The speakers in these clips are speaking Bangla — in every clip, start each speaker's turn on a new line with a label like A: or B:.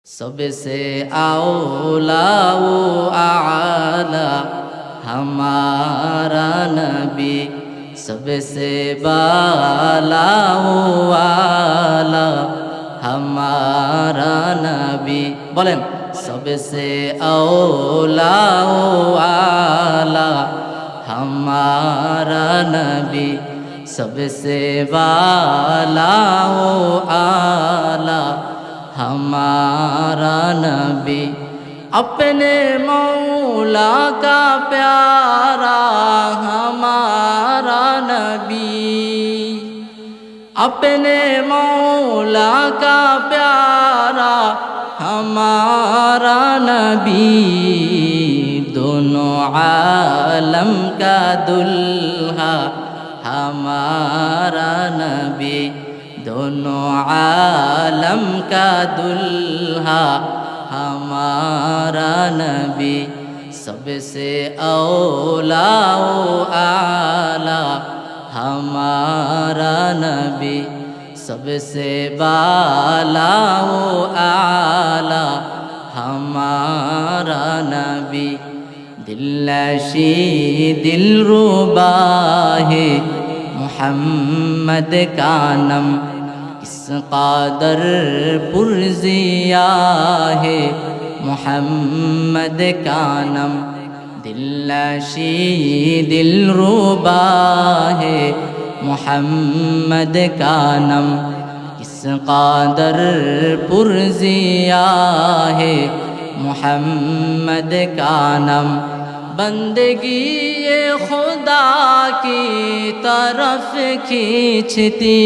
A: सबसे औला वो आला हमारा नबी, सबसे बाला वो आला हमारा नबी। बोलें सबसे औला वो आला हमारा नबी, सबसे बाला वो आला हमारा नबी। अपने मौला का प्यारा हमारा नबी, अपने मौला का प्यारा हमारा नबी। दोनों आलम का दुल्हा हमारा नबी, दोनों आलम का दुल्हा हमारा नबी। सबसे औला वो आला हमारा नबी, सबसे बाला वो आला हमारा नबी। दिलनशी दिलरुबा है मोहम्मद का नम, इस कादर पुरजिया है मोहम्मद का नम। दिलनशी दिलरुबा है मोहम्मद का नम, इस कादर पुरजिया है मोहम्मद का नम। बंदगी ये खुदा की तरफ खींचती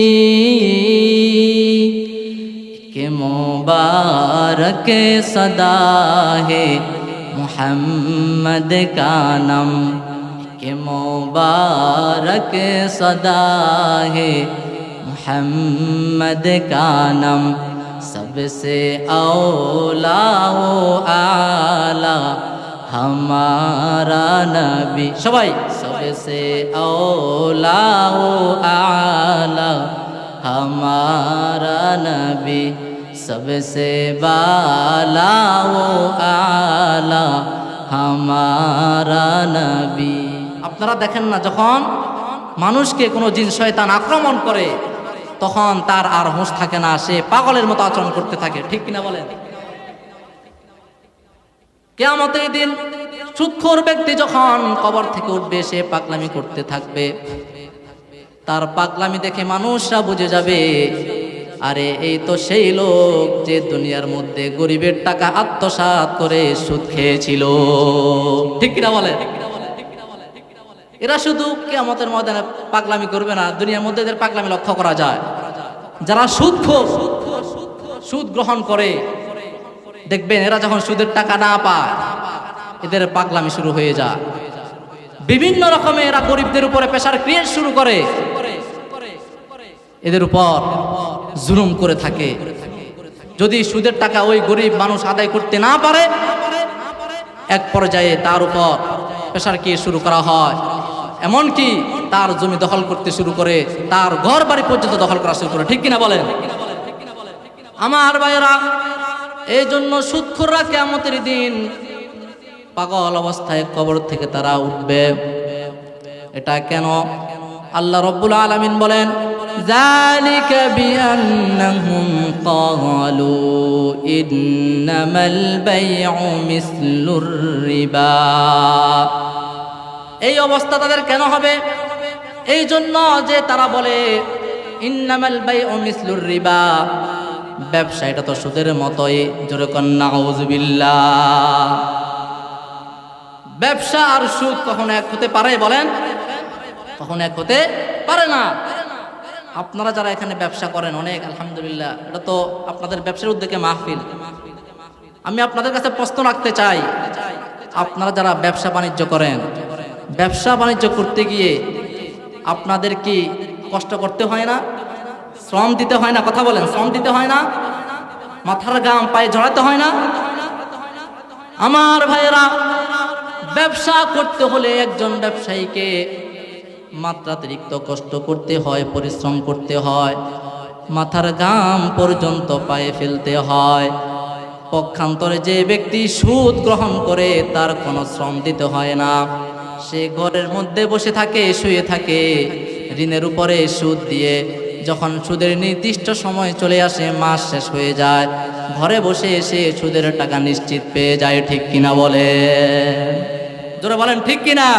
A: कि मुबारक सदा है मोहम्मद का नम, कि मुबारक सदा है मोहम्मद का नम। सबसे औला वो आला हमारा नबी। सबाई सबसे औला वो आला हमारा नबी, सबसे बाला वो आला हमारा नबी। আপনারা দেখেন না, যখন মানুষকে কোনো জিন শয়তান আক্রমণ করে তখন তার আর হুঁশ থাকে না, সে পাগলের মতো আচরণ করতে থাকে, ঠিক কিনা বলেন? কিয়ামতের দিন সুদখোর ব্যক্তি যখন কবর থেকে উঠবে, সে পাগলামি করতে থাকবে। তার পাগলামি দেখে মানুষরা বুঝে যাবে, আরে এই তো সেই লোক যে দুনিয়ার মধ্যে গরিবের টাকা আত্মসাৎ করে সুদ খেয়েছিল, ঠিক কিনা বলেন? এরা শুধু কিয়ামতের ময়দানে পাগলামি করবে না, দুনিয়ার মধ্যে এদের পাগলামি লক্ষ্য করা যায়। যারা সুদখোর, সুদ গ্রহণ করে, দেখবেন এরা যখন সুদের টাকা না পায় এদের পাগলামি শুরু হয়ে যায়। বিভিন্ন রকমের এরা গরিবদের উপরে প্রেসার ক্রিয়েট শুরু করে, এদের উপর জুলুম করে থাকে। যদি সুদের টাকা ওই গরিব মানুষ আদায় করতে না পারে, এক পর্যায়ে তার উপর প্রেসার ক্রিয়েট শুরু করা হয়, এমনকি তার জমি দখল করতে শুরু করে, তার ঘর বাড়ি পর্যন্ত দখল করা শুরু করে, ঠিক কিনা বলেন? আমার ভাইয়েরা, এই জন্য সুদখোররা কিয়ামতের দিন পাগল অবস্থায় কবর থেকে তারা উঠবে। এটা কেন? আল্লাহ রাব্বুল আলামিন বলেন, যালিকা বিআন্নাহুম ক্বালু ইন্নামাল বাইউ মিসলুর রিবা। এই অবস্থা তাদের কেন হবে? এই জন্য যে তারা বলে ইন্নামাল বাইউ মিসলুর রিবা, ব্যবসা এটা তো সুদের মতোই। জোরে কোন নাউযুবিল্লাহ। ব্যবসা আর সুদ কখনো এক হতে পারে? বলেন, কখনো এক হতে পারে না। আপনারা যারা এখানে ব্যবসা করেন, অনেক আলহামদুলিল্লাহ, এটা তো আপনাদের ব্যবসার উদ্যোগে মাহফিল। আমি আপনাদের কাছে প্রশ্ন রাখতে চাই, আপনারা যারা ব্যবসা বাণিজ্য করেন, ব্যবসা বাণিজ্য করতে গিয়ে আপনাদের কি কষ্ট করতে হয় না? শ্রম দিতে হয় না? কথা বলেন, শ্রম দিতে হয় না? মাথার ঘাম পায়ে ঝরাতে হয় না? আমার ভাইয়েরা, ব্যবসা করতে হলে একজন ব্যবসায়ীকে মাত্রাতিরিক্ত কষ্ট করতে হয়, পরিশ্রম করতে হয়, মাথার ঘাম পর্যন্ত পায়ে ফেলতে হয়। পক্ষান্তরে যে ব্যক্তি সুদ গ্রহণ করে তার কোনো শ্রম দিতে হয় না, সে ঘরের মধ্যে বসে থাকে, শুয়ে থাকে, ঋণের উপরে সুদ দিয়ে। যখন সুদের নির্দিষ্ট সময় চলে আসে, মাস শেষ হয়ে যায়, ঘরে বসে এসে সুদের টাকা নিশ্চিত পেয়ে যায়। ঠিক কিনা বলে? জোরে বলেন ঠিক কিনা?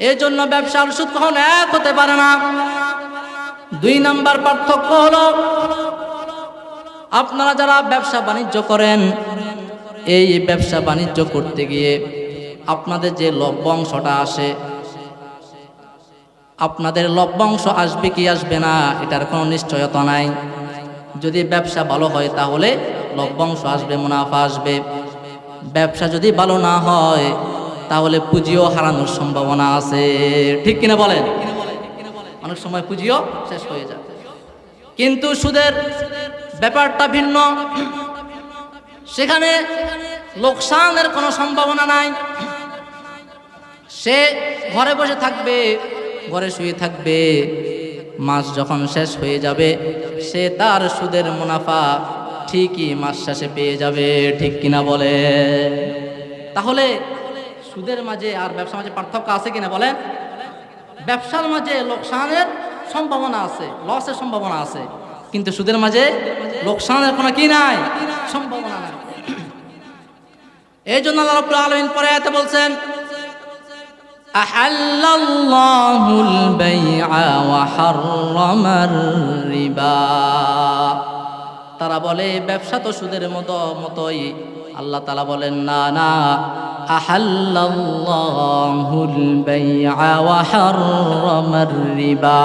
A: এই জন্য ব্যবসার সুদ কখনো এক হতে পারে না। 2 নাম্বার পার্থক্য হলো, আপনারা যারা ব্যবসা বাণিজ্য করেন, এই ব্যবসা বাণিজ্য করতে গিয়ে আপনাদের যে লভ্যাংশটা আসে, আপনাদের লভ্যাংশ আসবে কি আসবে না এটার কোনো নিশ্চয়তা নাই। যদি ব্যবসা ভালো হয় তাহলে লভ্যাংশ আসবে, মুনাফা আসবে। ব্যবসা যদি ভালো না হয় তাহলে পুঁজিও হারানোর সম্ভাবনা আছে। ঠিক কিনা বলেন? অনেক সময় পুঁজিও শেষ হয়ে যায়। কিন্তু সুদের ব্যাপারটা ভিন্ন, সেখানে লোকসানের কোনো সম্ভাবনা নাই। সে ঘরে বসে থাকবে, ঘরে শুয়ে থাকবে, মাস যখন শেষ হয়ে যাবে সে তার সুদের মুনাফা ঠিকই মাস শেষে পেয়ে যাবে। ঠিক কিনা বলে? তাহলে সুদের মাঝে আর ব্যবসার মাঝে পার্থক্য আছে কিনা বলেন? ব্যবসার মাঝে লোকসানের সম্ভাবনা আছে, লসের সম্ভাবনা আছে, কিন্তু সুদের মাঝে লোকসানের কোনো কি নাই, সম্ভাবনা নাই। এই জন্য আল্লাহ রাব্বুল আলামিন পরে আয়াতে বলছেন, আহাল্লাল্লাহুল বাইআ ওয়া হাররামার রিবা। তারা বলে ব্যবসা তো সুদের মতোই। আল্লাহ তাআলা বলেন না না, আহাল্লাল্লাহুল বাইআ ওয়া হাররামার রিবা।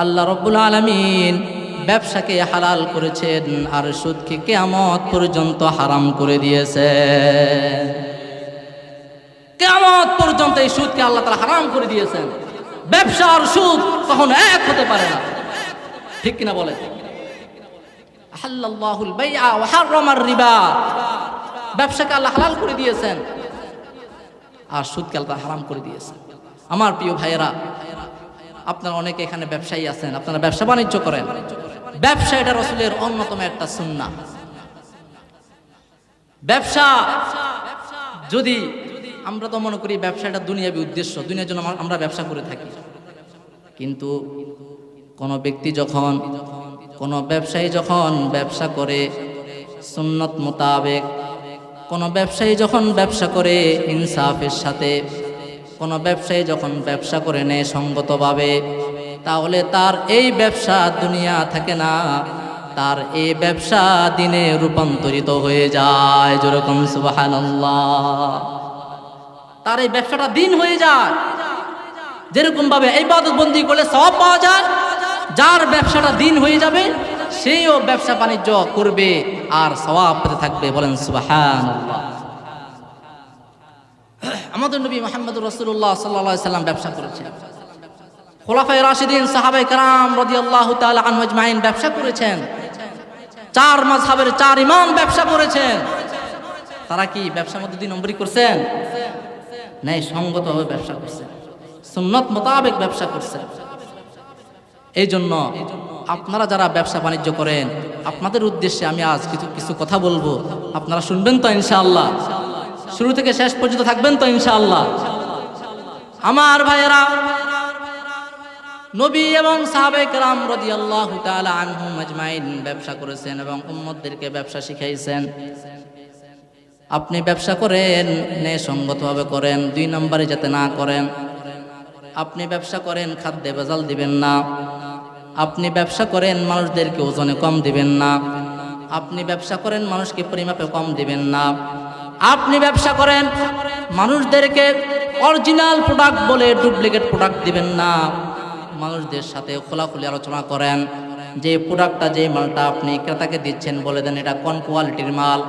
A: আল্লাহ রাব্বুল আলামিন ব্যবসাকে হালাল করেছেন আর সুদকে কিয়ামত পর্যন্ত হারাম করে দিয়েছেন। কিয়ামত পর্যন্ত এই সুদকে আল্লাহ তাআলা হারাম করে দিয়েছেন। ব্যবসা আর সুদ কখনো এক হতে পারে না। ঠিক কিনা বলে? আহাল্লাল্লাহুল বাইআ ওয়া হাররামার রিবা। ব্যবসাকে আল্লাহ হালাল করে দিয়েছেন আর সুদকে আল্লাহ হারাম করে দিয়েছেন। আমার প্রিয় ভাইয়েরা, আপনারা অনেকে এখানে ব্যবসায়ী আছেন, আপনারা ব্যবসা বাণিজ্য করেন। ব্যবসা এটা রাসূলের অন্যতম একটা সুন্নাহ। ব্যবসা যদি আমরা তো মনে করি ব্যবসাটা দুনিয়াবী উদ্দেশ্য, দুনিয়ার জন্য আমরা ব্যবসা করে থাকি। কিন্তু কোনো ব্যক্তি যখন, কোনো ব্যবসায়ী যখন ব্যবসা করে সুন্নত মোতাবেক, কোনো ব্যবসায়ী যখন ব্যবসা করে ইনসাফের সাথে, কোনো ব্যবসায়ী যখন ব্যবসা করে নেয় সঙ্গতভাবে, তাহলে তার এই ব্যবসা দুনিয়া থাকে না, তার এই ব্যবসা দিনে রূপান্তরিত হয়ে যায়। যেরকম সুবহানাল্লাহ, তার এই ব্যবসাটা দিন হয়ে যায়। যেরকম ভাবে ইবাদত বন্দি করলে সওয়াব পাওয়া যায়, যার ব্যবসাটা দিন হয়ে যাবে সেও ব্যবসা বাণিজ্য করবে আর সওয়াব পেতে থাকবে। বলেন সুবহানাল্লাহ। আমাদের নবী মুহাম্মদুর রাসূলুল্লাহ সাল্লাল্লাহু আলাইহি সাল্লাম ব্যবসা করেছেন। খোলাফায়ে রাশিদিন সাহাবায়ে কেরাম রাদিয়াল্লাহু তাআলা আনহুম আজমাইন ব্যবসা করেছেন। 4 মাযহাবের 4 ইমাম ব্যবসা করেছেন। তারা কি ব্যবসার মধ্যে 2 নম্বরই করছেন? নাই, সঙ্গতভাবে ব্যবসা করছেন, সুন্নাত মোতাবেক ব্যবসা করছেন। এই জন্য আপনারা যারা ব্যবসা বাণিজ্য করেন, আপনাদের উদ্দেশ্যে আমি আজ কিছু কথা বলবো। আপনারা শুনবেন তো ইনশাআল্লাহ? শুরু থেকে শেষ পর্যন্ত থাকবেন তো ইনশাআল্লাহ? আমার ভাইয়েরা, নবী এবং সাহাবায়ে কেরাম রাদিয়াল্লাহু তাআলা আনহুম আজমাইন ব্যবসা করেছেন এবং উম্মতদেরকে ব্যবসা শিখাইছেন। আপনি ব্যবসা করেন, ন্যায়সঙ্গতভাবে করেন, 2 নম্বরে যাতে না করেন। আপনি ব্যবসা করেন, খাদ্যে ভেজাল দিবেন না। আপনি ব্যবসা করেন, মানুষদেরকে ওজনে কম দিবেন না। আপনি ব্যবসা করেন, মানুষকে পরিমাপে কম দিবেন না। আপনি ব্যবসা করেন, মানুষদেরকে অরিজিনাল প্রোডাক্ট বলে ডুপ্লিকেট প্রোডাক্ট দিবেন না। মানুষদের সাথে খোলাখুলি আলোচনা করেন, যে প্রোডাক্টটা, যে মালটা আপনি ক্রেতাকে দিচ্ছেন বলে দেন এটা কোন কোয়ালিটির মাল,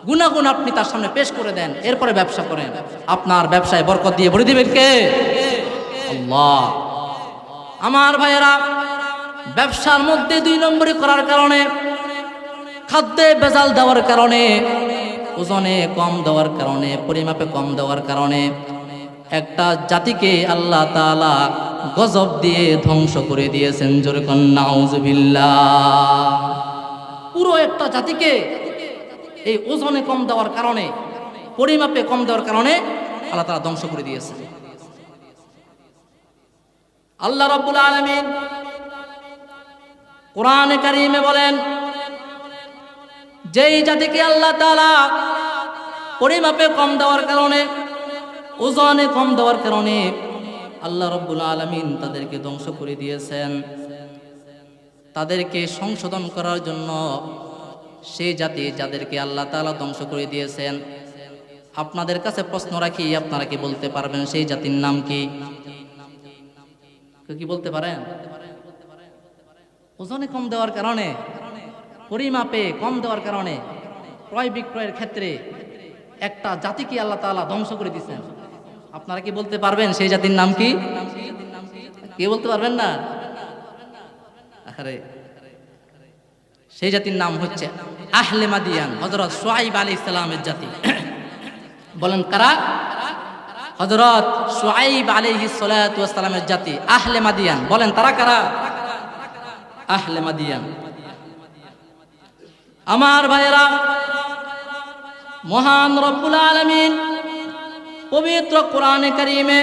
A: গুণাগুণ আপনি তার সামনে পেশ করে দেন, এরপরে ব্যবসা করেন। আপনার ব্যবসায় বরকত দিয়ে ভরে দিবেন কে? আল্লাহ। আমার ভাইয়েরা, ব্যবসার মধ্যে 2 নম্বরই করার কারণে, খাদ্যে ভেজাল দেওয়ার কারণে, ওজনে কম দেওয়ার কারণে, পরিমাপে কম দেওয়ার কারণে একটা জাতিকে আল্লাহ তাআলা গজব দিয়ে ধ্বংস করে দিয়েছেন। জোরে কোন নাউজুবিল্লাহ। পুরো একটা জাতিকে এই ওজনে কম দেওয়ার কারণে, পরিমাপে কম দেওয়ার কারণে আল্লাহ তাআলা ধ্বংস করে দিয়েছে। আল্লাহ রাব্বুল আলামিন কোরআনে কারীমে বলেন, যেই জাতিকে আল্লাহ তাআলা পরিমাপে কম দেওয়ার কারণে, ওজনে কম দেওয়ার কারণে আল্লাহ রাব্বুল আলামিন তাদেরকে ধ্বংস করে দিয়েছেন, তাদেরকে সংশোধন করার জন্য সেই জাতি যাদেরকে আল্লাহ তাআলা ধ্বংস করে দিয়েছেন, আপনাদের কাছে প্রশ্ন রাখি, আপনারা কি বলতে পারবেন সেই জাতির নাম কি? কি বলতে পারেন? ওজনে কম দেওয়ার কারণে, পরিমাপে কম দেওয়ার কারণে, ক্রয় বিক্রয়ের ক্ষেত্রে একটা জাতিকে আল্লাহ তাআলা ধ্বংস করে দিয়েছেন। আপনারা কি বলতে পারবেন সেই জাতির নাম কি? কে বলতে পারবেন না? আরে সেই জাতির নাম হচ্ছে আহলে মাদিয়ান, হযরত শুআইব আলাইহিস সালামের জাতি। বলেন কারা? হযরত শুআইব আলাইহিস সালাতু ওয়াস সালামের জাতি আহলে মাদিয়ান। বলেন তারা কারা? আহলে মাদিয়ান। আমার ভাইরা, মহান রব্বুল আলামিন পবিত্র কোরআনে কারীমে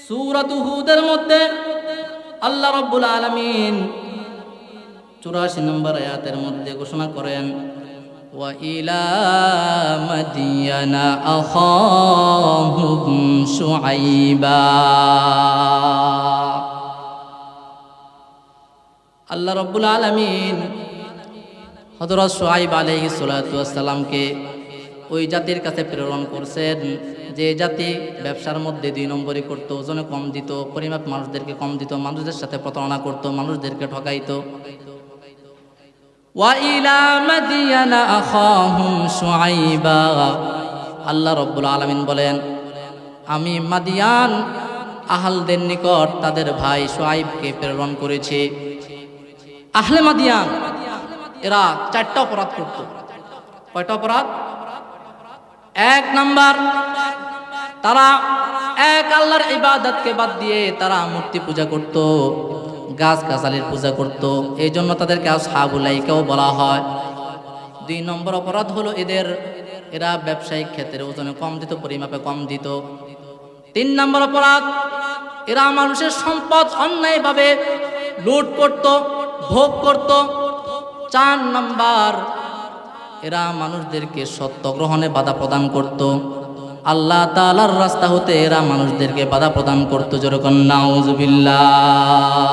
A: সূরাত হুদের মধ্যে আল্লাহ রব্বুল আলামিন 84 নম্বর আয়াতের মধ্যে ঘোষণা করেন, ওয়া ইলা মাদিয়ানা আখাহুম শুআইবা। আল্লাহ রব্বুল আলামিন হযরত শুআইব আলাইহিস সালাতু ওয়াস সালামকে ওই জাতির কাছে প্রেরণ করছেন, যে জাতি ব্যবসার মধ্যে 2 নম্বরই করত, ওজনে কম দিত, পরিমাপ মানুষদেরকে কম দিত, মানুষদের সাথে প্রতারণা করত, মানুষদেরকে ঠকাইতো। ওয়া ইলা মাদিয়ানা আখাহুম শুআইবা। আল্লাহ রাব্বুল আলামিন বলেন, আমি মাদিয়ান আহলদের নিকট তাদের ভাই শুআইবকে প্রেরণ করেছি। আহলে মাদিয়ান এরা 4টা অপরাধ করত। কয়টা অপরাধ? 1 নাম্বার, তারা এক আল্লাহর ইবাদতকে বাদ দিয়ে তারা মূর্তি পূজা করত, গাছ গাছালির পূজা করত, এই জন্য তাদেরকে আসহাবুল আইকাও বলা হয়। 2 নম্বর অপরাধ হলো এরা ব্যবসায়িক ক্ষেত্রে ওজনে কম দিত, পরিমাপে কম দিত। 3 নম্বর অপরাধ, এরা মানুষের সম্পদ অন্যায়ভাবে লুট করত, ভোগ করত। 4 নম্বর, এরা মানুষদেরকে সত্য গ্রহণে বাধা প্রদান করত। আল্লাহ তাআলার রাস্তা হতে এরা মানুষদেরকে বাধা প্রদান করত। যেরকম নাউজুবিল্লাহ।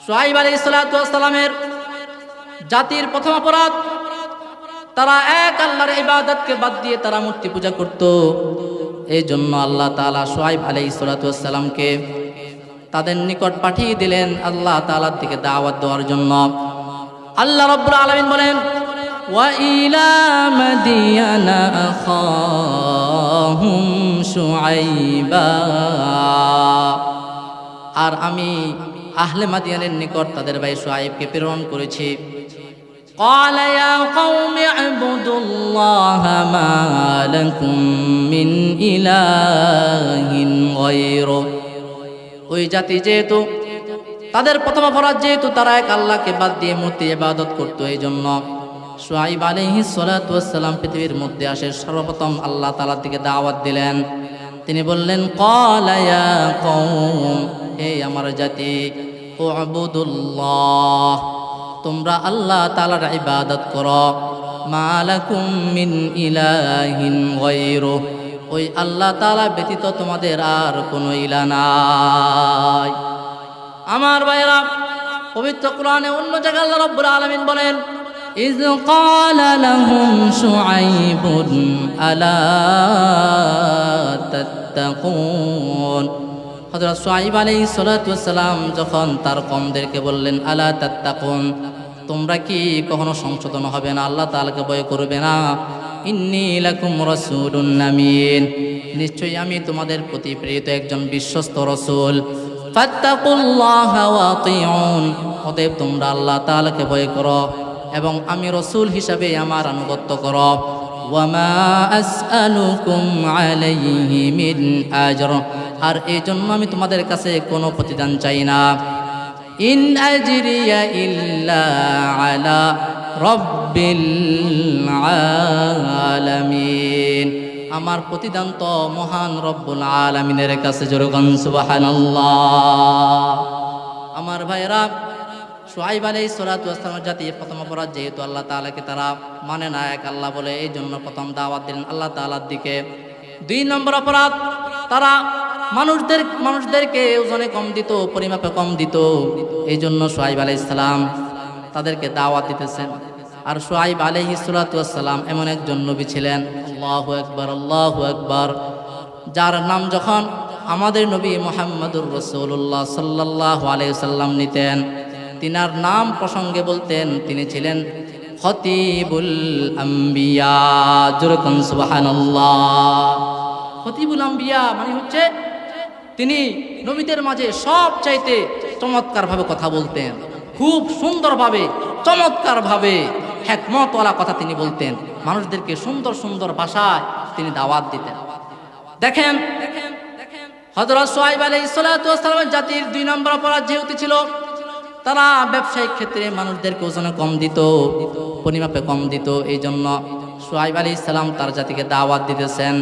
A: শুআইব আলাইহিস সালাতু ওয়াস সালামের জাতির প্রথম অপরাধ, তারা এক আল্লাহর ইবাদতকে বাদ দিয়ে তারা মূর্তি পূজা করত। এই জন্য আল্লাহ তাআলা শুআইব আলাইহিস সালাতু ওয়াস সালামকে তাদের নিকট পাঠিয়ে দিলেন আল্লাহ তাআলার দিকে দাওয়াত দেওয়ার জন্য। আল্লাহ রাব্বুল আলামিন বলেন, ওয়া ইলা মাদিয়ানা আখাহুম শুআইবা। আর আমি আহলে মাদিয়ানের নিকট তাদের ভাই শুআইবকে প্রেরণ করেছি। قال يا قوم اعبدوا الله ما لكم من إله غيره। ওই জাতি যেহেতু তাদের প্রথম অপরাধ, যেহেতু তারা এক আল্লাহকে বাদ দিয়ে মূর্তি ইবাদত করত, এই জন্য শুআইব আলাইহিস সালাতু ওয়াস সালাম পৃথিবীর মধ্যে আসে সর্বপ্রথম আল্লাহ তাআলার দিকে দাওয়াত দিলেন। তিনি বললেন, ক্বালা ইয়া কওম, হে আমার জাতি, উবুদুল্লাহ, তোমরা আল্লাহ তাআলার ইবাদত করো, মা লাকুম মিন ইলাহিন গায়রু, ওই আল্লাহ তাআলা ব্যতীত তোমাদের আর কোনো ইলাহ নাই। আমার ভাইরা, পবিত্র কোরআনে অন্য জায়গায় আল্লাহ রাব্বুল আলামিন বলেন, ইয ক্বালা লাহুম শুআইবুন আলা তাত্তাকুন। হযরত শুআইব আলাইহিস সালাতু ওয়াস সালাম যখন তার কওমদেরকে বললেন, আলা তাত্তাকুন, তোমরা কি কখনো সংশোধন হবে না, আল্লাহ তাআলাকে ভয় করবে না? ইন্নী লাকুম রাসূলুন আমিন, নিশ্চয়ই আমি তোমাদের প্রতি প্রেরিত একজন বিশ্বস্ত রাসূল। ফাত্তাকুল্লাহা ওয়া আতিউন, অতএব তোমরা আল্লাহ তাআলাকে ভয় করো এবং আমি রাসূল হিসাবে আমার আনুগত্য করো। ওয়া মা আসআলুকুম আলাইহি মিন আজর, আর এই জন্য আমি তোমাদের কাছে কোনো প্রতিদান চাই না। ইন আজরিয়া ইল্লা আলা রব্বিল আলামিন। আমার প্রতিদান তো মহান রব্বুল আলামিনের কাছে। জোরে বলুন সুবহানাল্লাহ। আমার ভাইরা, শুআইব আলাইহিস সালাতু ওয়াস সালামের জাতি প্রথম অপরাধ যেহেতু আল্লাহ তাআলাকে তারা মানে না, এক আল্লাহ বলে, এই জন্য প্রথম দাওয়াত দিলেন আল্লাহ তাআলার দিকে। 2 নম্বর অপরাধ, তারা মানুষদেরকে ওজনে কম দিত, পরিমাপে কম দিত। এই জন্য শুআইব আলাইহিস সালাম তাদেরকে দাওয়াত দিতেছেন। আর শুআইব আলাইহিস সালাতু ওয়াস সালাম এমন একজন নবী ছিলেন, আল্লাহু আকবার, আল্লাহু আকবার, যার নাম যখন আমাদের নবী মুহাম্মদুর রাসূলুল্লাহ সাল্লাল্লাহু আলাইহি ওয়াসাল্লাম নিতেন, তিনার নাম প্রসঙ্গে বলতেন তিনি ছিলেন খতিবুল আম্বিয়া। জোরে বলুন সুবহানাল্লাহ। খতিবুল আম্বিয়া মানে হচ্ছে তিনি নবীদের মাঝে সবচাইতে চমৎকারভাবে কথা বলতেন, খুব সুন্দরভাবে চমৎকারভাবে হিকমতওয়ালা কথা তিনি বলতেন, মানুষদেরকে সুন্দর সুন্দর ভাষায় তিনি দাওয়াত দিতেন। দেখেন হযরত শুআইব আলাইহিস সালাতু ওয়াস সালামের জাতির 2 নম্বর অপরাধ যেহেতু ছিল, তারা ব্যবসায়িক ক্ষেত্রে মানুষদেরকে ওজনে কম দিত, পরিমাপে কম দিত। এই জন্য শুআইব আলাইহিস সালাম তার জাতিকে দাওয়াত দিতেছেন,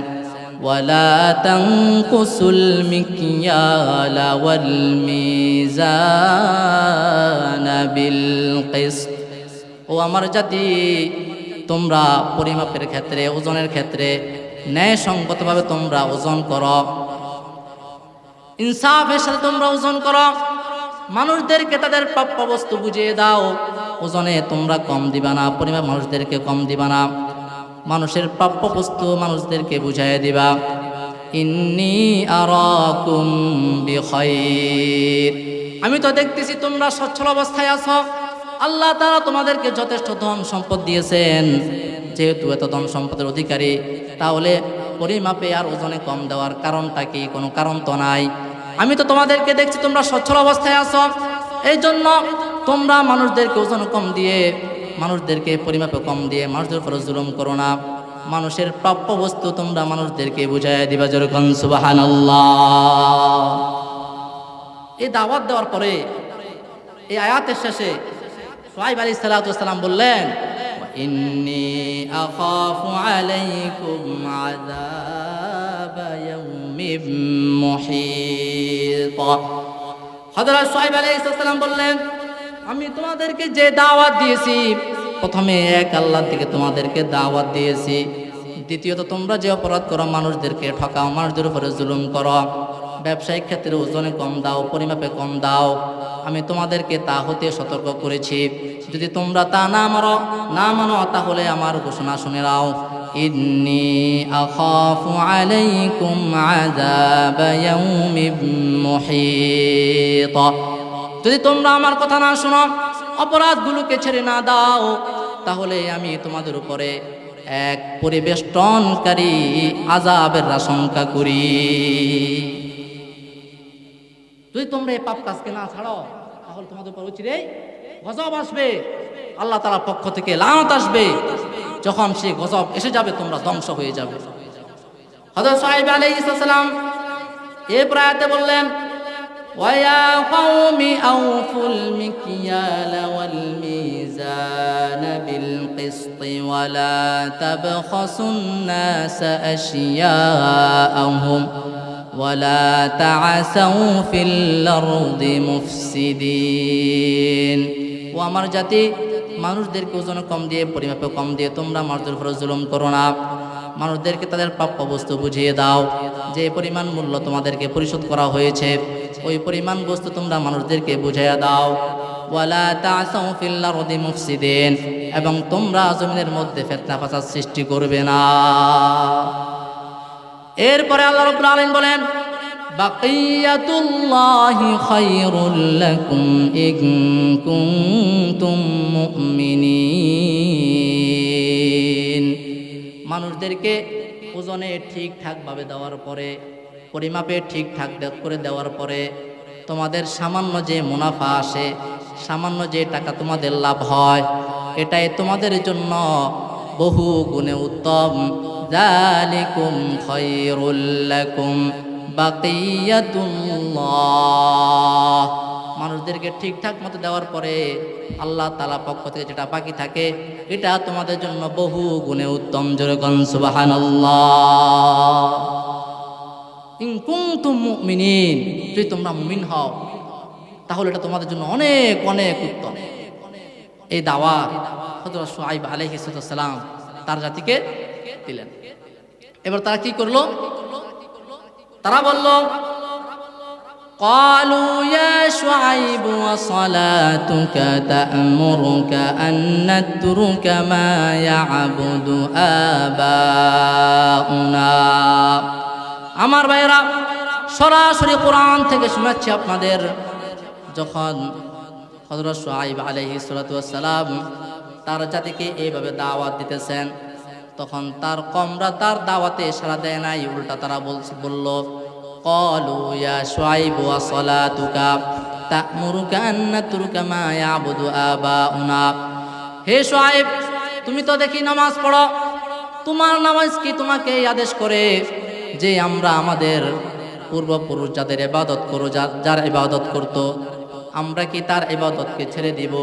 A: ওয়ালা তানকুসুল মিকিয়ালা ওয়াল মিজানা বিল কিসত। ও আমার জাতি, তোমরা পরিমাপের ক্ষেত্রে, ওজনের ক্ষেত্রে ন্যায়সঙ্গতভাবে তোমরা ওজন করো, ইনসাফের সাথে তোমরা ওজন করো, মানুষদেরকে তাদের প্রাপ্য বস্তু বুঝিয়ে দাও। ওজনে তোমরা কম দিবা না, পরিমাপ মানুষদেরকে কম দিবা না, মানুষের প্রাপ্য বস্তু মানুষদেরকে বুঝাইয়া দিবা। ইন্নী আরাকুম বিখাইর, আমি তো দেখতেছি তোমরা সচ্ছল অবস্থায় আছো। আল্লাহ তাআলা তোমাদেরকে যথেষ্ট ধন সম্পদ দিয়েছেন। যেহেতু এত ধন সম্পদের অধিকারী, তাহলে পরিমাপে আর ওজনে কম দেওয়ার কারণটা কি? কোনো কারণ তো নাই। আমি তো তোমাদেরকে দেখছি তোমরা সচ্ছল অবস্থায় আছো, এই জন্য তোমরা মানুষদেরকে ওজন কম দিয়ে, মানুষদেরকে পরিমাপে কম দিয়ে মানুষদের উপর জুলুম করো না। মানুষের প্রাপ্য বস্তু তোমরা মানুষদেরকে বুঝাইয়া দিবা। যেরকম সুবহানাল্লাহ। এই দাওয়াত দেওয়ার পরে এই আয়াতের শেষে শুআইব আলাইহিস সালাতু ওয়াস সালাম বললেন, ইন্নী আখাফু আলাইকুম আযাব ইয়াউমিন মুহীত। হযরত শুআইব আলাইহিস সালাম বললেন, আমি তোমাদেরকে যে দাওয়াত দিয়েছি, প্রথমে এক আল্লাহর দিকে তোমাদেরকে দাওয়াত দিয়েছি, দ্বিতীয়ত তোমরা যে অপরাধ করো, মানুষদেরকে ঠকাও, মানুষদের উপরে জুলুম করো, ব্যবসায়িক ক্ষেত্রে ওজনে কম দাও, পরিমাপে কম দাও, আমি তোমাদেরকে তা হতে সতর্ক করেছি। যদি তোমরা তা না মানো তাহলে আমার ঘোষণা শুনে নাও, ইন্নী আখাফু আলাইকুম আযাব ইয়াউমিন মুহীত। যদি তোমরা আমার কথা না শোনো, অপরাধগুলোকে ছেড়ে না দাও, তাহলে আমি তোমাদের উপরে এক পরিবেষ্টনকারী আযাবের আশঙ্কা করি। যদি তোমরা এই পাপ কাজকে না ছাড়ো, তাহলে তোমাদের উপর চিরে গজব আসবে, আল্লাহ তাআলার পক্ষ থেকে লানত আসবে। যখন সেই গজব এসে যাবে, তোমরা ধ্বংস হয়ে যাবে। হযরত শুআইব আলাইহিস সালাম এই আয়াতে বললেন, وَيَا قَوْمِ أَوْفُوا الْمِكْيَالَ وَالْمِيزَانَ بِالْقِسْطِ وَلَا تَبْخَسُوا النَّاسَ أَشْيَاءَهُمْ وَلَا تَعْثَوْا فِي الْأَرْضِ مُفْسِدِينَ। ও আমার জাতি, মানুষদেরকে ওজন কম দিয়ে, পরিমাপে কম দিয়ে তোমরা মানুষদের উপর জুলুম করো না। মানুষদেরকে তাদের প্রাপ্য বস্তু বুঝিয়ে দাও। যে পরিমাণ মূল্য তোমাদেরকে পরিশোধ করা হয়েছে, ওই পরিমাণ বস্তু তোমরা মানুষদেরকে বুঝাইয়া দাও। ওয়ালা তা'সাউ ফিল আরদি মুফসিদিন, এবং তোমরা জমিনের মধ্যে ফিতনা ফাসাদ সৃষ্টি করবে না। এরপরে আল্লাহ রাব্বুল আলামিন বলেন, বাকিয়াতুল্লাহি খায়রুল লাকুম ইন কুনতুম মুমিনিন। মানুষদেরকে ওজনে ঠিকঠাকভাবে দেওয়ার পরে, পরিমাপে ঠিকঠাক করে দেওয়ার পরে তোমাদের সামান্য যে মুনাফা আসে, সামান্য যে টাকা তোমাদের লাভ হয়, এটাই তোমাদের জন্য বহু গুণে উত্তম। যালিকুম খায়রুল লাকুম, বাকিয়াতুল্লাহ। মানুষদেরকে ঠিকঠাক মতো দেওয়ার পরে আল্লাহ তাআলা পক্ষ থেকে যেটা বাকি থাকে এটা তোমাদের জন্য বহু গুণে উত্তম। জোরে কোন সুবহানাল্লাহ। ইন কুনতুম মুমিনিন, যদি তোমরা মুমিন হও তাহলে এটা তোমাদের জন্য অনেক অনেক উত্তম। এই দাওয়াত হযরত শুআয়ব আলাইহিস সালাম তার জাতিকে দিলেন। এবার তারা কি করলো? তারা বলল, ক্বালু ইয়া শুআয়ব ওয়া সালাতুকা তা'মুরুকা আন নাতরুকা মা ইয়া'বুদু আবাউনা। আমার ভাইরা, সরাসরি কোরআন থেকে শোনাচ্ছি আপনাদের। যখন হযরত শুআয়ব আলাইহিস সালাম তার জাতিকে এইভাবে দাওয়াত দিতেছেন, তখন তার কওমরা তার দাওয়াতে সাড়া দেয় নাই, উল্টা তারা বলল, ক্বালু ইয়া শুআয়ব ওয়া সালাতুকা তা'মুরুকা আন নাতরুকা মা ইয়া'বুদু আবাউনা। হে শুআয়ব, তুমি তো দেখি নামাজ পড়ো, তোমার নামাজ কি তোমাকে এই আদেশ করে যে আমরা আমাদের পূর্বপুরুষ যাদের ইবাদত করো, যার ইবাদত করত, আমরা কি তার ইবাদতকে ছেড়ে দিব?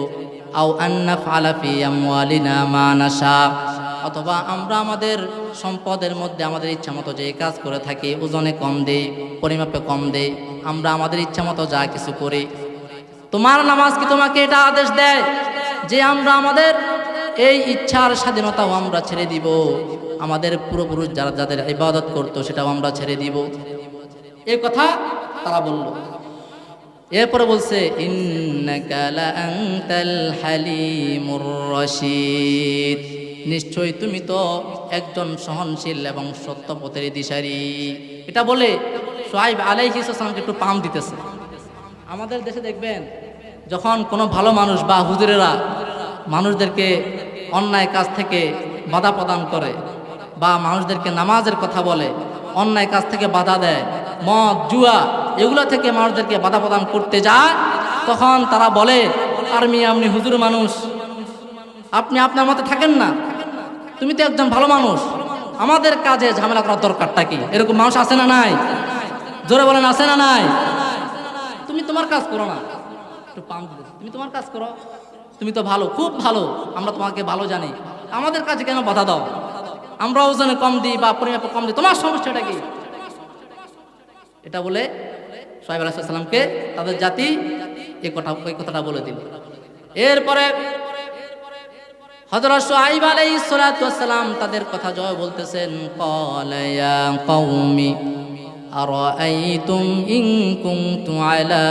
A: আও আন্না ফালা ফি আমওয়ালিনা মা নাশা, অথবা আমরা আমাদের সম্পদের মধ্যে আমাদের ইচ্ছা মতো যে কাজ করে থাকি, ওজনে কম দেই, পরিমাপে কম দেই, আমরা আমাদের ইচ্ছা মতো যা কিছু করি, তোমার নামাজ কি তোমাকে এটা আদেশ দেয় যে আমরা আমাদের এই ইচ্ছার স্বাধীনতাও আমরা ছেড়ে দিব, আমাদের পূর্বপুরুষ যারা যাদের ইবাদত করতো সেটাও আমরা ছেড়ে দিব? এই কথা তারা বলল। এরপরে বলছে, ইন্নাকা লা আনতাল হালিমুর রশিদ, নিশ্চয়ই তুমি তো একজন সহনশীল এবং সত্যপথের দিশারি। এটা বলে শুআয়ব আলাইহিস সালামকে একটু পাম দিতেছে। আমাদের দেশে দেখবেন, যখন কোনো ভালো মানুষ বা হুজুরেরা মানুষদেরকে অন্যায় কাজ থেকে বাধা প্রদান করে বা মানুষদেরকে নামাজের কথা বলে, অন্যায় কাজ থেকে বাধা দেয়, মদ জুয়া এগুলো থেকে মানুষদেরকে বাধা প্রদান করতে যায়, তখন তারা বলে, আর মিয়া আপনি হুজুর মানুষ, আপনি আপনার মতে থাকেন না, তুমি তো একজন ভালো মানুষ, আমাদের কাজে ঝামেলা করার দরকারটা কি? এরকম মানুষ আছে না নাই? জোরে বলেন, আছে না নাই? তুমি তোমার কাজ করো না, একটু পাম দিতে, তুমি তোমার কাজ করো, তুমি তো ভালো, খুব ভালো, আমরা তোমাকে ভালো জানি, আমাদের কাজে কেন বাধা দাও? আমরা ওজনে কম দিই বা পরিমাপে কম দিই, তোমার সমস্যাটা কি? এটা বলে শুআয়ব আলাইহিস সালামকে তাদের জাতি এই কথাটা বলে দিল। এরপরে হযরত শুআয়ব আলাইহিস সালাম তাদের কথা জবাব বলতেছেন, ক্বালা ইয়া কওমি আরাআইতুম ইন কুনতু আলা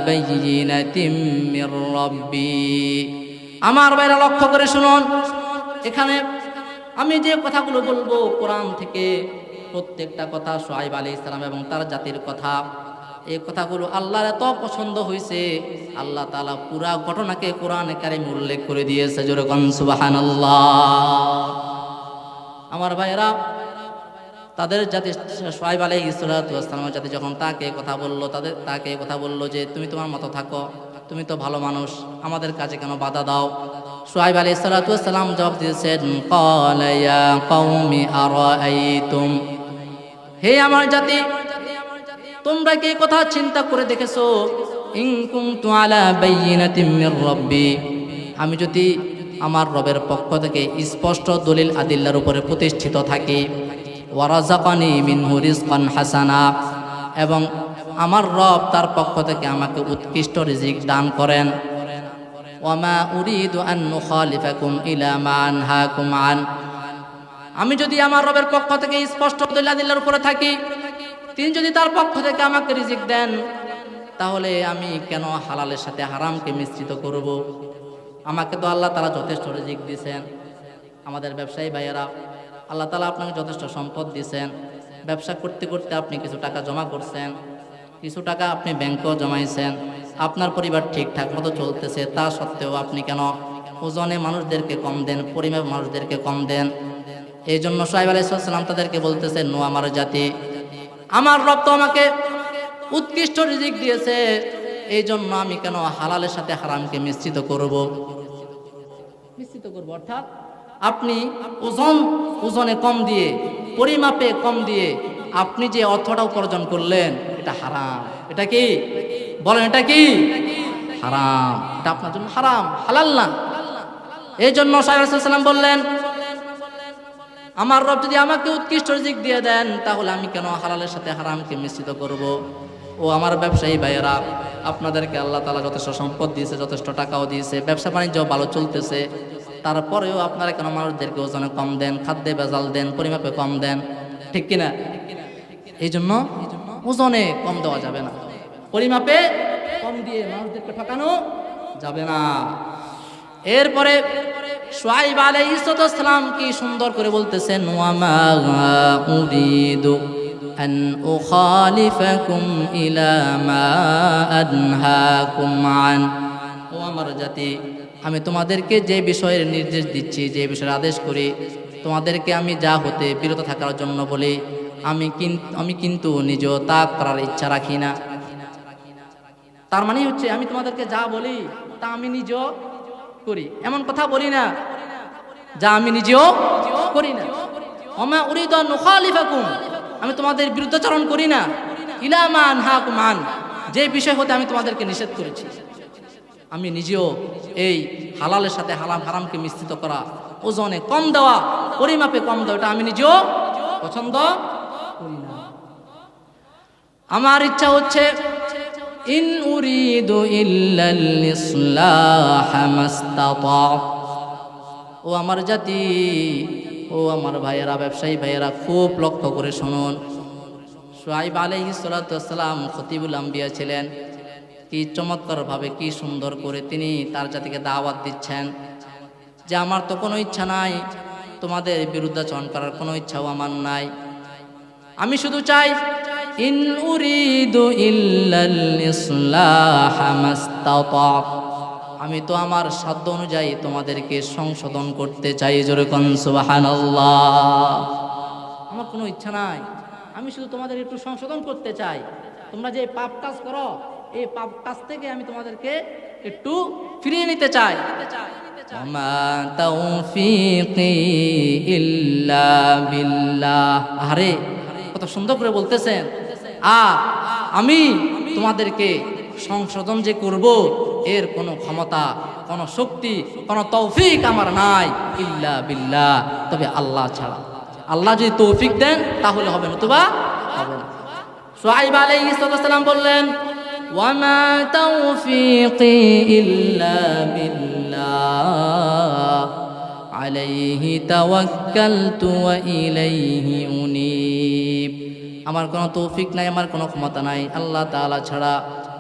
A: বায়িনাতিম মির রাব্বি। আমার ভাইরা লক্ষ্য করে শুনুন, এখানে আমি যে কথাগুলো বলবো কোরআন থেকে, প্রত্যেকটা কথা শুআয়ব আলাইহিস সালাম এবং তার জাতির কথা। এই কথাগুলো আল্লাহর এত পছন্দ হয়েছে, আল্লাহ তাআলা পুরা ঘটনাকে কোরআনে কারিমে উল্লেখ করে দিয়েছে। জোরে কোন সুবহানাল্লাহ। আমার ভাইরা, তাদের জাতি শুআয়ব আলাইহিস সালামের জাতি যখন তাকে কথা বলল যে তুমি তোমার মতো থাকো, তুমি তো ভালো মানুষ, আমাদের কাজে কেন বাধা দাও? শুআয়ব আলাইহিস সালাম জবাব দিয়েছেন, ক্বালা ইয়া কওমি আরাআইতুম, হে আমার জাতি, তোমরা কি কথা চিন্তা করে দেখেছো? ইন কুনতু আলা বায়িনাতিম মির রাব্বি, আমি যদি আমার রবের পক্ষ থেকে স্পষ্ট দলিল আদিল্লার উপরে প্রতিষ্ঠিত থাকি, ওয়া রাযাকানি মিনহু রিজকান হাসানা, এবং আমার রব তার পক্ষ থেকে আমাকে উৎকৃষ্ট রিজিক দান করেন, ওয়া মা উরিদু আন নুখালিফাকুম ইলা মা আনহাকুম আন, আমি যদি আমার রবের পক্ষ থেকে স্পষ্ট দলিল আদিল্লার উপরে থাকি, তিনি যদি তার পক্ষ থেকে আমাকে রিজিক দেন, তাহলে আমি কেন হালালের সাথে হারামকে মিশ্রিত করব? আমাকে তো আল্লাহ তাআলা যথেষ্ট রিজিক দিয়েছেন। আমাদের ব্যবসায়ী ভাইয়েরা, আল্লাহ তাআলা আপনাকে যথেষ্ট সম্পদ দিয়েছেন, ব্যবসা করতে করতে আপনি কিছু টাকা জমা করছেন, কিছু টাকা আপনি ব্যাংকেও জমাইছেন, আপনার পরিবার ঠিকঠাক মতো চলতেছে, তা সত্ত্বেও আপনি কেন ওজনে মানুষদেরকে কম দেন, পরিমাপে মানুষদেরকে কম দেন? এই জন্য শুআয়ব আলাইহিস সালাম তাদেরকে বলতেছেন, নো আমার জাতি, আমার রব তো আমাকে উৎকৃষ্ট রিজিক দিয়েছে, এই জন্য আমি কেন হালালের সাথে হারামকে মিশ্রিত করব? অর্থাৎ আপনি ওজনে কম দিয়ে, পরিমাপে কম দিয়ে আপনি যে অর্থটা উপার্জন করলেন এটা হারাম। এটা কি বলেন? এটা কি হারাম? এটা আপনার জন্য হারাম, হালাল না। এই জন্য সাল্লাল্লাহু আলাইহি ওয়াসাল্লাম বললেন, আমার রব যদি আমাকে উৎকৃষ্ট রিজিক দিয়ে দেন তাহলে আমি কেন হালালের সাথে হারামকে মিশ্রিত করব? ও আমার ব্যবসায়ী ভাইয়েরা, আপনাদেরকে আল্লাহ তাআলা যথেষ্ট সম্পদ দিয়েছে, যথেষ্ট টাকাও দিয়েছে, ব্যবসা বাণিজ্য ভালো চলতেছে, তারপরেও আপনারা কেন মানুষদেরকে ওজনে কম দেন, খাদ্যে ভেজাল দেন, পরিমাপে কম দেন? ঠিক কিনা? এই জন্য ওজনে কম দেওয়া যাবে না, পরিমাপে কম দিয়ে মানুষদেরকে ঠকানো যাবে না। এরপরে শুআইব আলাইহিস সালাম কি সুন্দর করে বলতেছেন, ওয়ামা উরিদু আন উখালিফাকুম ইলা মা আনহাকুম আন। ও আমার জাতি, আমি তোমাদেরকে যে বিষয়ের নির্দেশ দিচ্ছি, যে বিষয়ের আদেশ করি, তোমাদেরকে আমি যা হতে বিরত থাকার জন্য বলি, আমি কিন্তু নিজেও তা করার ইচ্ছা রাখি না। তার মানে হচ্ছে আমি তোমাদেরকে যা বলি তা আমি নিজেও করি, এমন কথা বলি না যা আমি নিজেও করি না। ওমা উরিদু আন উখালিফাকুম, আমি তোমাদের বিরুদ্ধাচরণ করি না, ইলা মা আনহাকুম আন, যে বিষয় হতে আমি তোমাদেরকে নিষেধ করেছি। আমি নিজেও এই হালালের সাথে হারামকে মিশ্রিত করা, ওজনে কম দেওয়া, পরিমাপে কম দেওয়া, এটা আমি নিজেও পছন্দ করি না। আমার ইচ্ছা হচ্ছে, ইন উরিদু ইল্লাল ইসলাহা মাস্তাতা। ও আমার জাতি, ও আমার ভাইয়েরা, ব্যবসায়ী ভাইয়েরা, খুব লক্ষ্য করে শুনুন। শুআইব আলাইহিস সালাতু ওয়াস সালাম খতিবুল আম্বিয়া ছিলেন। কি চমৎকারভাবে, কি সুন্দর করে তিনি তার জাতিকে দাওয়াত দিচ্ছেন যে আমার তো কোনো ইচ্ছা নাই, তোমাদের বিরুদ্ধাচরণ করার কোনো ইচ্ছাও আমার নাই। আমি শুধু চাই, ইন উরিদু ইল্লাল ইসলাহা মাস্তাতা, আমি তো আমার সাধ্য অনুযায়ী তোমাদেরকে সংশোধন করতে চাই। জোরে কোন সুবহানাল্লাহ। আমার কোনো ইচ্ছা নাই, আমি শুধু তোমাদের একটু সংশোধন করতে চাই। তোমরা যে পাপ কাজ করো, এই পাপ কাজ থেকে আমি তোমাদেরকে একটু ফিরিয়ে নিতে চাই। ওমা তাওফীকি ইল্লা বিল্লাহ। আরে কত সুন্দর করে বলতেছেন। আর আমি তোমাদেরকে সংশোধন যে করব, এর কোনো ক্ষমতা, কোনো শক্তি, কোনো তৌফিক আমার নাই, ইল্লা বিল্লাহ, তবে আল্লাহ ছাড়া। আল্লাহ যদি তৌফিক দেন তাহলে হবে, নতুবা হবে না। শুআইব আলাইহিস সালাম বললেন, ওয়ামা তাওফীকি ইল্লা বিল্লাহ আলাইহি তাওয়াক্কালতু ওয়া ইলাইহি উনীব। আমার কোনো তৌফিক নাই, আমার কোনো ক্ষমতা নাই, আল্লাহ তাআলা ছাড়া।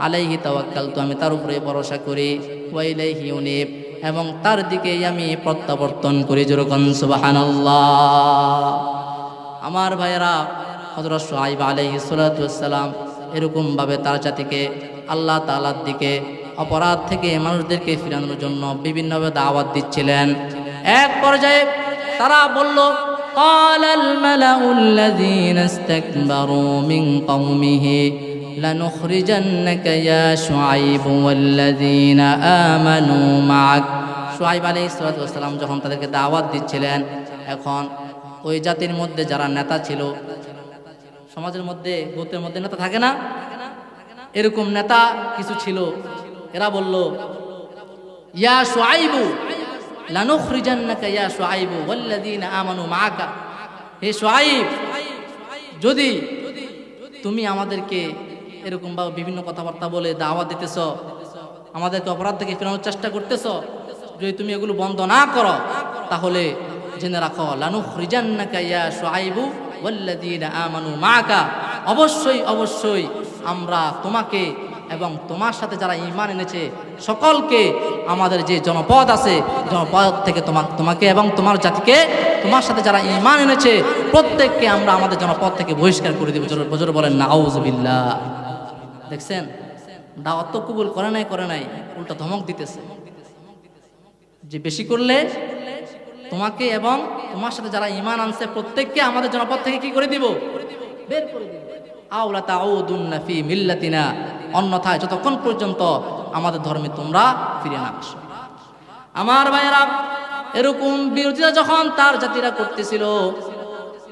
A: আলাইহি তাওয়াক্কালতু, আমি তার উপরে ভরসা করি, ওয়া ইলাইহি উনীব, এবং তার দিকেই আমি প্রত্যাবর্তন করি। যেরকম সুবহানাল্লাহ। আমার ভাইয়েরা, হযরত শুআইব আলাইহিস সালাতু ওয়াস সালাম এরকমভাবে তার জাতিকে আল্লাহ তাআলার দিকে, অপরাধ থেকে মানুষদেরকে ফিরানোর জন্য বিভিন্নভাবে দাওয়াত দিচ্ছিলেন। এক পর্যায়ে তারা বলল, ক্বালাল মালাউল্লাযীনা ইসতাকবারু মিন কওমিহি লানুখরিজান্নাকা ইয়া শুআইব ওয়াল্লাযীনা আমানু মা'আক। শুআইব আলাইহিস সালাতু ওয়াস সালাম যখন তাদেরকে দাওয়াত দিচ্ছিলেন, এখন ওই জাতির মধ্যে যারা নেতা ছিল, সমাজের মধ্যে, গোত্রের মধ্যে নেতা থাকে না, এরকম নেতা কিছু ছিল। এরা বলল, ইয়া শুআইবু লানুখরিজান্নাকা ইয়া শুআইবু ওয়াল্লাযীনা আমানু মা'আকা। হে শুআইব, যদি তুমি আমাদেরকে এরকম ভাবে বিভিন্ন কথাবার্তা বলে দাওয়াত দিতেছ, আমাদেরকে অপরাধ থেকে ফেরানোর চেষ্টা করতেছ, যদি তুমি এগুলো বন্ধ না করো তাহলে জেনে রাখো, লানুখরিজান্নাকা ইয়া শুআইবু ওয়াল্লাযীনা আমানু মা'আকা, অবশ্যই অবশ্যই আমরা তোমাকে এবং তোমার সাথে যারা ঈমান এনেছে সকলকে, আমাদের যে জনপদ আছে, জনপদ থেকে তোমাকে এবং তোমার জাতিকে, তোমার সাথে যারা ঈমান এনেছে প্রত্যেককে আমরা আমাদের জনপদ থেকে বহিষ্কার করে দেব। জোরে বলেন নাউযুবিল্লাহ। দেখছেন, দাওয়াত তো কবুল করে নাই, উল্টা ধমক দিতেছে যে বেশি করলে তোমাকে এবং তোমার সাথে যারা ঈমান আনছে প্রত্যেককে আমাদের জনপদ থেকে কি করে দিব? বের করে দিব। আওলা তাউদুন্না ফি মিল্লাতিনা, অন্যথায় যতক্ষণ পর্যন্ত আমাদের ধর্মে তোমরা ফিরে না আসো। আমার ভাইয়েরা, এরকম বিরোধিতা যখন তার জাতিরা করতেছিল,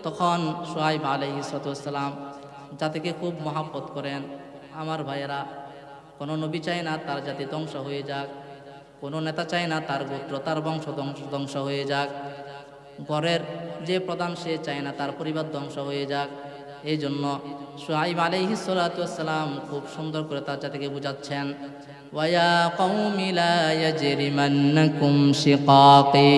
A: তখন শুআয়ব আলাইহিস সালাম জাতিকে খুব মহব্বত করেন। আমার ভাইয়েরা, কোনো নবী চায় না তার জাতি ধ্বংস হয়ে যাক, কোনো নেতা চায় না তার গোত্র তার বংশ ধ্বংস হয়ে যাক, ঘরের যে প্রধান সে চায় না তার পরিবার ধ্বংস হয়ে যাক। এই জন্য শুআয়ব আলাইহিস সালাম খুব সুন্দর করে তার জাতিকে বুঝাচ্ছেন, ওয়া কওমি লা ইয়াজরিমান্নাকুম শিকাকি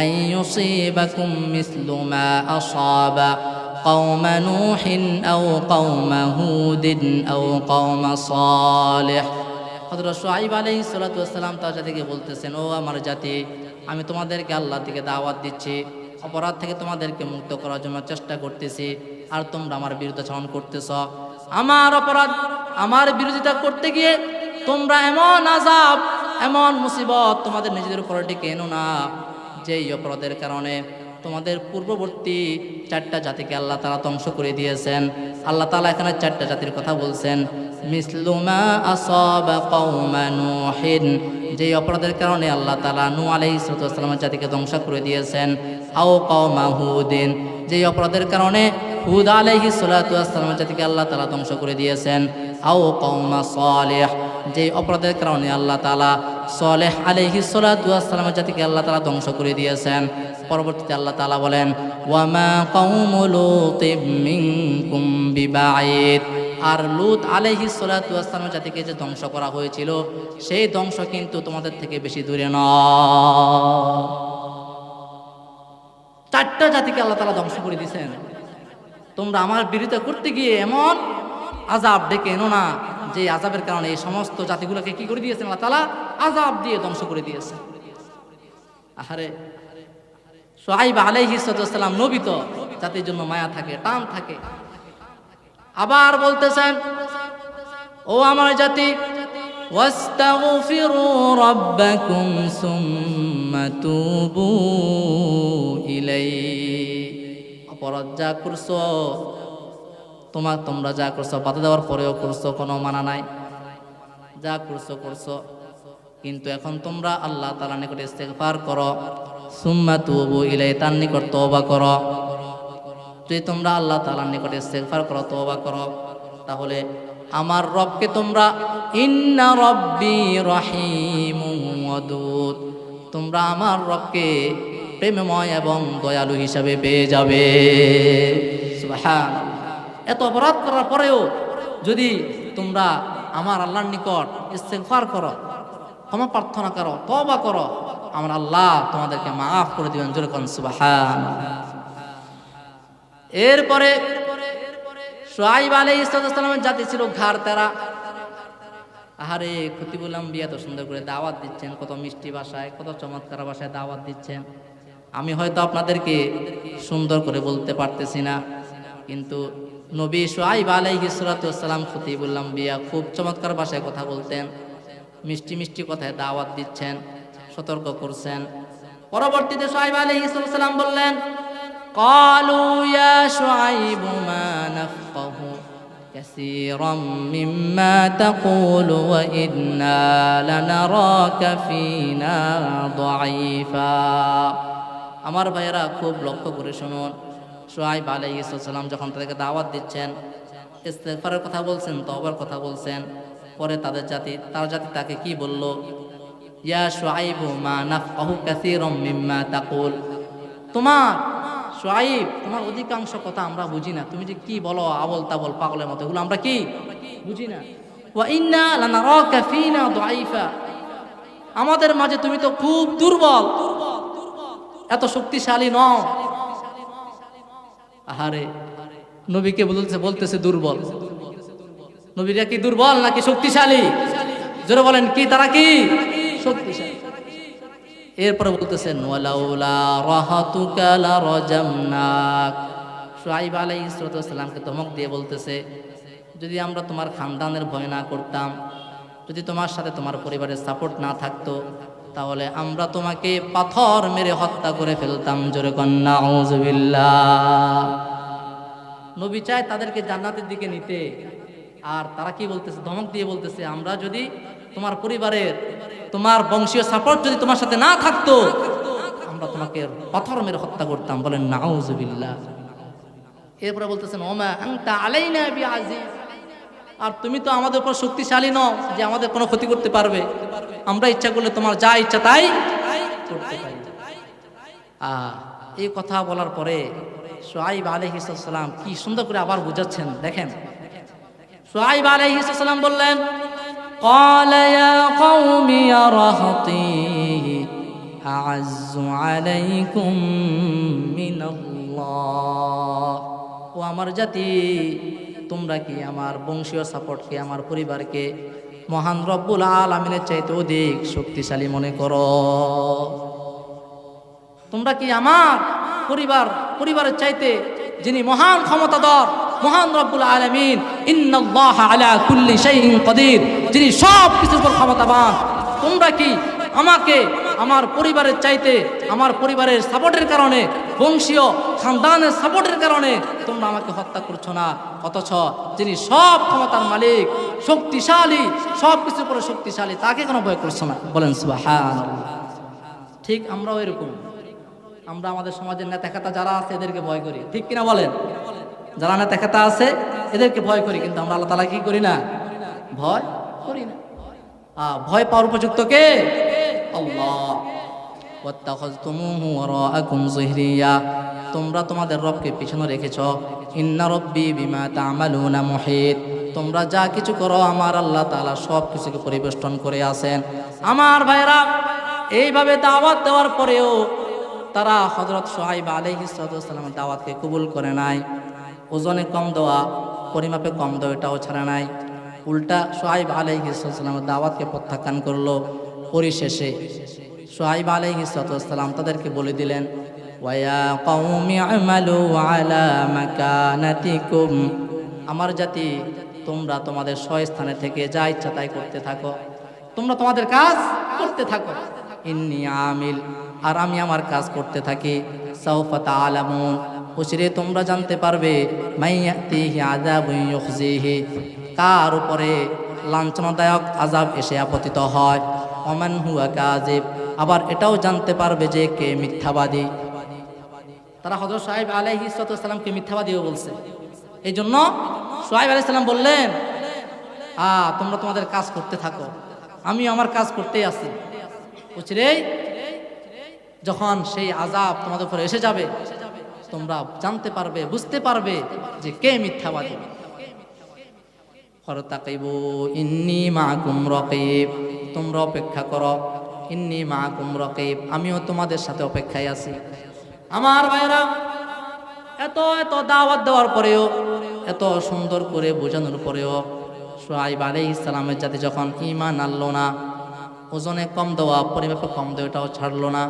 A: আন ইউসিবাকুম মিসলু মা আসাবা কওমা নূহিন আও কওমা হুদিন আও কওমা সালিহ। হযরত শুআয়ব আলাইহিস সালাম তার জাতিকে বলতেছেন, ও আমার জাতি, আমি তোমাদেরকে আল্লাহর দিকে দাওয়াত দিচ্ছি, অপরাধ থেকে তোমাদেরকে মুক্ত করার জন্য চেষ্টা করতেছি, আর তোমরা আমার বিরুদ্ধাচরণ করতেছ। আমার অপরাধ, আমার বিরোধিতা করতে গিয়ে তোমরা এমন আযাব, এমন মুসিবত তোমাদের নিজেদের উপর ডেকে এনো না, যেই অপরাধের কারণে তোমাদের পূর্ববর্তী 4টা জাতিকে আল্লাহ তাআলা ধ্বংস করে দিয়েছেন। আল্লাহ তাআলা এখানে 4টা জাতির কথা বলছেন। মিসলু মা আসাবা কওমা নূহিন, যেই অপরাধের কারণে আল্লাহ তাআলা নূহ আলাইহিস সালামের জাতিকে ধ্বংস করে দিয়েছেন। আও কওমা হুদিন, যেই অপরাধের কারণে হুদ আলাইহিস সালামের জাতিকে আল্লাহ তাআলা ধ্বংস করে দিয়েছেন। আও কওমা সালিহ, যেই অপরাধের কারণে আল্লাহ তাআলা সালেহ আলাইহিস সালামের জাতিকে আল্লাহ তাআলা ধ্বংস করে দিয়েছেন। পরবর্তীতে আল্লাহ তাআলা বলেন, ওয়া মা কওমু লূতিম মিনকুম বিবাঈদ, আর লূত আলাইহিস সালামের জাতিকে যে ধ্বংস করা হয়েছিল সেই ধ্বংস কিন্তু তোমাদের থেকে বেশি দূরে নয়। 4টা জাতিকে আল্লাহ তাআলা ধ্বংস করে দিয়েছেন। তোমরা আমার বিরোধিতা করতে গিয়ে এমন আযাব ডেকে এনো না, যে আযাবের কারণে এই সমস্ত জাতিগুলোকে কি করে দিয়েছেন আল্লাহ তাআলা? আযাব দিয়ে ধ্বংস করে দিয়েছেন। আহারে, শুআয়ব আলাইহিস সালাম নবী তো, জাতির জন্য মায়া থাকে, টান থাকে। আবার বলতেছেন, ও আমার জাতি, ওয়াস্তাগফিরু রাব্বাকুম সুম্মা তুবু ইলাইহি, অপরাধ যা করছো, তোমরা যা করছো, বাধা দেওয়ার পরেও করছো, কোনো মানা নাই, যা করছো, কিন্তু এখন তোমরা আল্লাহ তাআলার নিকট ইস্তিগফার করো, সুম্মা তুবু ইলাইহি, তার নিকট তওবা করো। যদি তোমরা আল্লাহ তাআলার নিকট ইস্তিগফার করো, তওবা করো, তাহলে আমার রবকে তোমরা ইন্না রব্বি রহিমুন ওয়াদুদ, তোমরা আমার রবকে প্রেমময় এবং দয়ালু হিসাবে পেয়ে যাবে। সুবহানাল্লাহ। এত অপরাধ করার পরেও যদি তোমরা আমার আল্লাহর নিকট ইস্তিগফার করো, ক্ষমা প্রার্থনা করো, তওবা করো, আমার আল্লাহ তোমাদেরকে মাফ করে দিবেন। জোরে কোন সুবহানাল্লাহ। এরপরে শুআয়ব আলাইহিস সালামের জাতি ছিল ঘাড় তেরা। আহারে, খতিবুল আম্বিয়া তো সুন্দর করে দাওয়াত দিচ্ছেন, কত মিষ্টি ভাষায়, কত চমৎকার ভাষায় দাওয়াত দিচ্ছেন। আমি হয়তো আপনাদেরকে সুন্দর করে বলতে পারতেছি না, কিন্তু নবী শুআয়ব আলাইহিস সালাম খতিবুল আম্বিয়া খুব চমৎকার ভাষায় কথা বলতেন, মিষ্টি মিষ্টি কথায় দাওয়াত দিচ্ছেন, সতর্ক করছেন। পরবর্তীতে শুআয়ব আলাইহিস সালাম বললেন, ক্বালু ইয়া শুআয়ব মা নাফকাহু কাসীরাম মিম্মা তাকুলু ওয়া ইন্না লানারাকা ফীনা দাঈফা। আমার ভাইয়েরা, খুব লক্ষ্য করে শুনুন, শুআয়ব আলাইহিস সালাম যখন তাদেরকে দাওয়াত দিচ্ছেন, ইস্তিগফারের কথা বলছেন, তওবার কথা বলছেন, পরে তার জাতি তাকে কি বলল? ইয়া শুআয়ব মা নাফকাহু কাসীরাম মিম্মা তাকুল, শুআয়ব, তোমার অধিকাংশ কথা আমরা বুঝি না, তুমি যে কি বলো আবল তাবল পাগলের মতো, এগুলো আমরা কি বুঝি না। ওয়া ইন্না লানারাকা ফীনা দাঈফা, আমাদের মাঝে তুমি তো খুব দুর্বল, এত শক্তিশালী নও। আহারে, নবীকে বলতেছে দুর্বল। নবীরা কি দুর্বল নাকি শক্তিশালী? জোরে বলেন, কি তারা কি শক্তিশালী? এরপরে বলতেছেন, ওয়ালাউলা রাহাতুকা লারাজামনাক, শুআয়ব আলাইহিস সালামকে ধমক দিয়ে বলতেছে, যদি আমরা তোমার খানদানের ভয় না করতাম, যদি তোমার সাথে তোমার পরিবারের সাপোর্ট না থাকতো, তাহলে আমরা তোমাকে পাথর মেরে হত্যা করে ফেলতাম। জোরে কোন নাউযুবিল্লাহ। নবী চায় তাদেরকে জান্নাতের দিকে নিতে, আর তারা কি বলতেছে? ধমক দিয়ে বলতেছে, আমরা যদি তোমার পরিবারের, তোমার বংশীয় সাপোর্ট যদি তোমার সাথে না থাকতো, আমরা তোমাকে পাথর মেরে হত্যা করতাম। বলেন নাউযুবিল্লাহ। এরপরে বলতেছেন ওমা আনতা আলাইনা বিআজিজ, আর তুমি তো আমাদের উপর শক্তিশালী নও যে আমাদের কোনো ক্ষতি করতে পারবে, আমরা ইচ্ছা করলে তোমার যা ইচ্ছা তাই করতে পারি। এই কথা বলার পরে শুআয়ব আলাইহিস সালাম কি সুন্দর করে আবার বুঝাচ্ছেন দেখেন। শুআয়ব আলাইহিস সালাম বললেন ক্বালা ইয়া কওমি ইয়া রাহতি আ'আজ্জু আলাইকুম মিনাল্লাহ, ও আমার জাতি, তোমরা কি আমার বংশীয় সাপোর্টকে, আমার পরিবারকে মহান রব্বুল আলামিনের চাইতে অধিক শক্তিশালী মনে করো? তোমরা কি আমার পরিবারের চাইতে যিনি মহান ক্ষমতাধর, মহান রব্বুল আলামিন, ইন্নাল্লাহা আলা কুল্লি শাইইন কাদির, যিনি সব কিছুর উপর ক্ষমতাবান, তোমরা কি আমাকে আমার পরিবারের চাইতে, আমার পরিবারের সাপোর্টের কারণে, বংশীয় খানদানের সাপোর্টের কারণে তোমরা আমাকে হত্যা করছো না, অথচ যিনি সব ক্ষমতার মালিক, শক্তিশালী, সব কিছুর উপরে শক্তিশালী, তাকে কেন ভয় করছো না? বলেন সুবহানাল্লাহ। ঠিক আমরাও এরকম, আমরা আমাদের সমাজের নেতা-খেতা যারা আছে এদেরকে ভয় করি, ঠিক কিনা বলেন? যারা নেতা-খেতা আছে এদেরকে ভয় করি, কিন্তু আমরা আল্লাহ তাআলা কি করি না? ভয় করি না। ভয় পাওয়ার উপযুক্ত কে? আল্লাহ। ওয়াত্তাখাযতুমুহু ওয়ারাআকুম যুহরিয়া, তোমরা তোমাদের রবকে পিছনে রেখেছো। ইন্না রব্বি বিমা তা'মালুনা মুহিত, তোমরা যা কিছু করো আমার আল্লাহ তাআলা সব কিছুকে পরিবেষ্টন করে আছেন। আমার ভাইরা, এইভাবে দাওয়াত দেওয়ার পরেও তারা হযরত শুআয়ব আলাইহিস সালামের দাওয়াতকে কবুল করে নাই। ওজনে কম দেওয়া, পরিমাপে কম দেওয়া এটাও ছাড়া নাই, উল্টা শুআয়ব আলাইহিস সালামের দাওয়াতকে প্রত্যাখ্যান করলো। পরিশেষে শুআয়ব আলাইহিস সালাম তাদেরকে বলে দিলেন ওয়া কওমি আমালু আলা মাকানাতিকুম, আমার জাতি, তোমরা তোমাদের স্বস্থানে থেকে যা ইচ্ছা তাই করতে থাকো, তোমরা তোমাদের কাজ করতে থাকো। ইন্নী আমিল, আর আমি আমার কাজ করতে থাকি। সাউফা তা'লামুন, অচিরে তোমরা জানতে পারবে। মাইয়াতিহি আযাবুন ইউখজিহি, কার উপরে লাঞ্ছনাদায়ক আযাব এসে আপতিত হয়। ওমান হুয়া কাযিব, আবার এটাও জানতে পারবে যে কে মিথ্যাবাদী। তারা হযরত শুআয়ব আলাইহিস সালামকে মিথ্যাবাদীও বলছে। এই জন্য শুআয়ব আলাইহিস সালাম বললেন তোমরা তোমাদের কাজ করতে থাকো, আমি আমার কাজ করতেই আছি। অচিরেই যখন সেই আযাব তোমাদের উপরে এসে যাবে, তোমরা জানতে পারবে, বুঝতে পারবে যে কে মিথ্যাবাদী। ফারতাকিবু ইন্নী মাআকুম রাকিব, তোমরা অপেক্ষা করো। ইন্নী মাআকুম রাকিব, আমিও তোমাদের সাথে অপেক্ষায় আছি। আমার ভাইরা, এত দাওয়াত দেওয়ার পরেও, এত সুন্দর করে বোঝানোর পরেও শুআয়ব আলাইহিস সালামের জাতি যখন ঈমান আনলো না, ওজনে কম দেওয়া, পরিমাপে কম দেওয়া এটাও ছাড়লো না,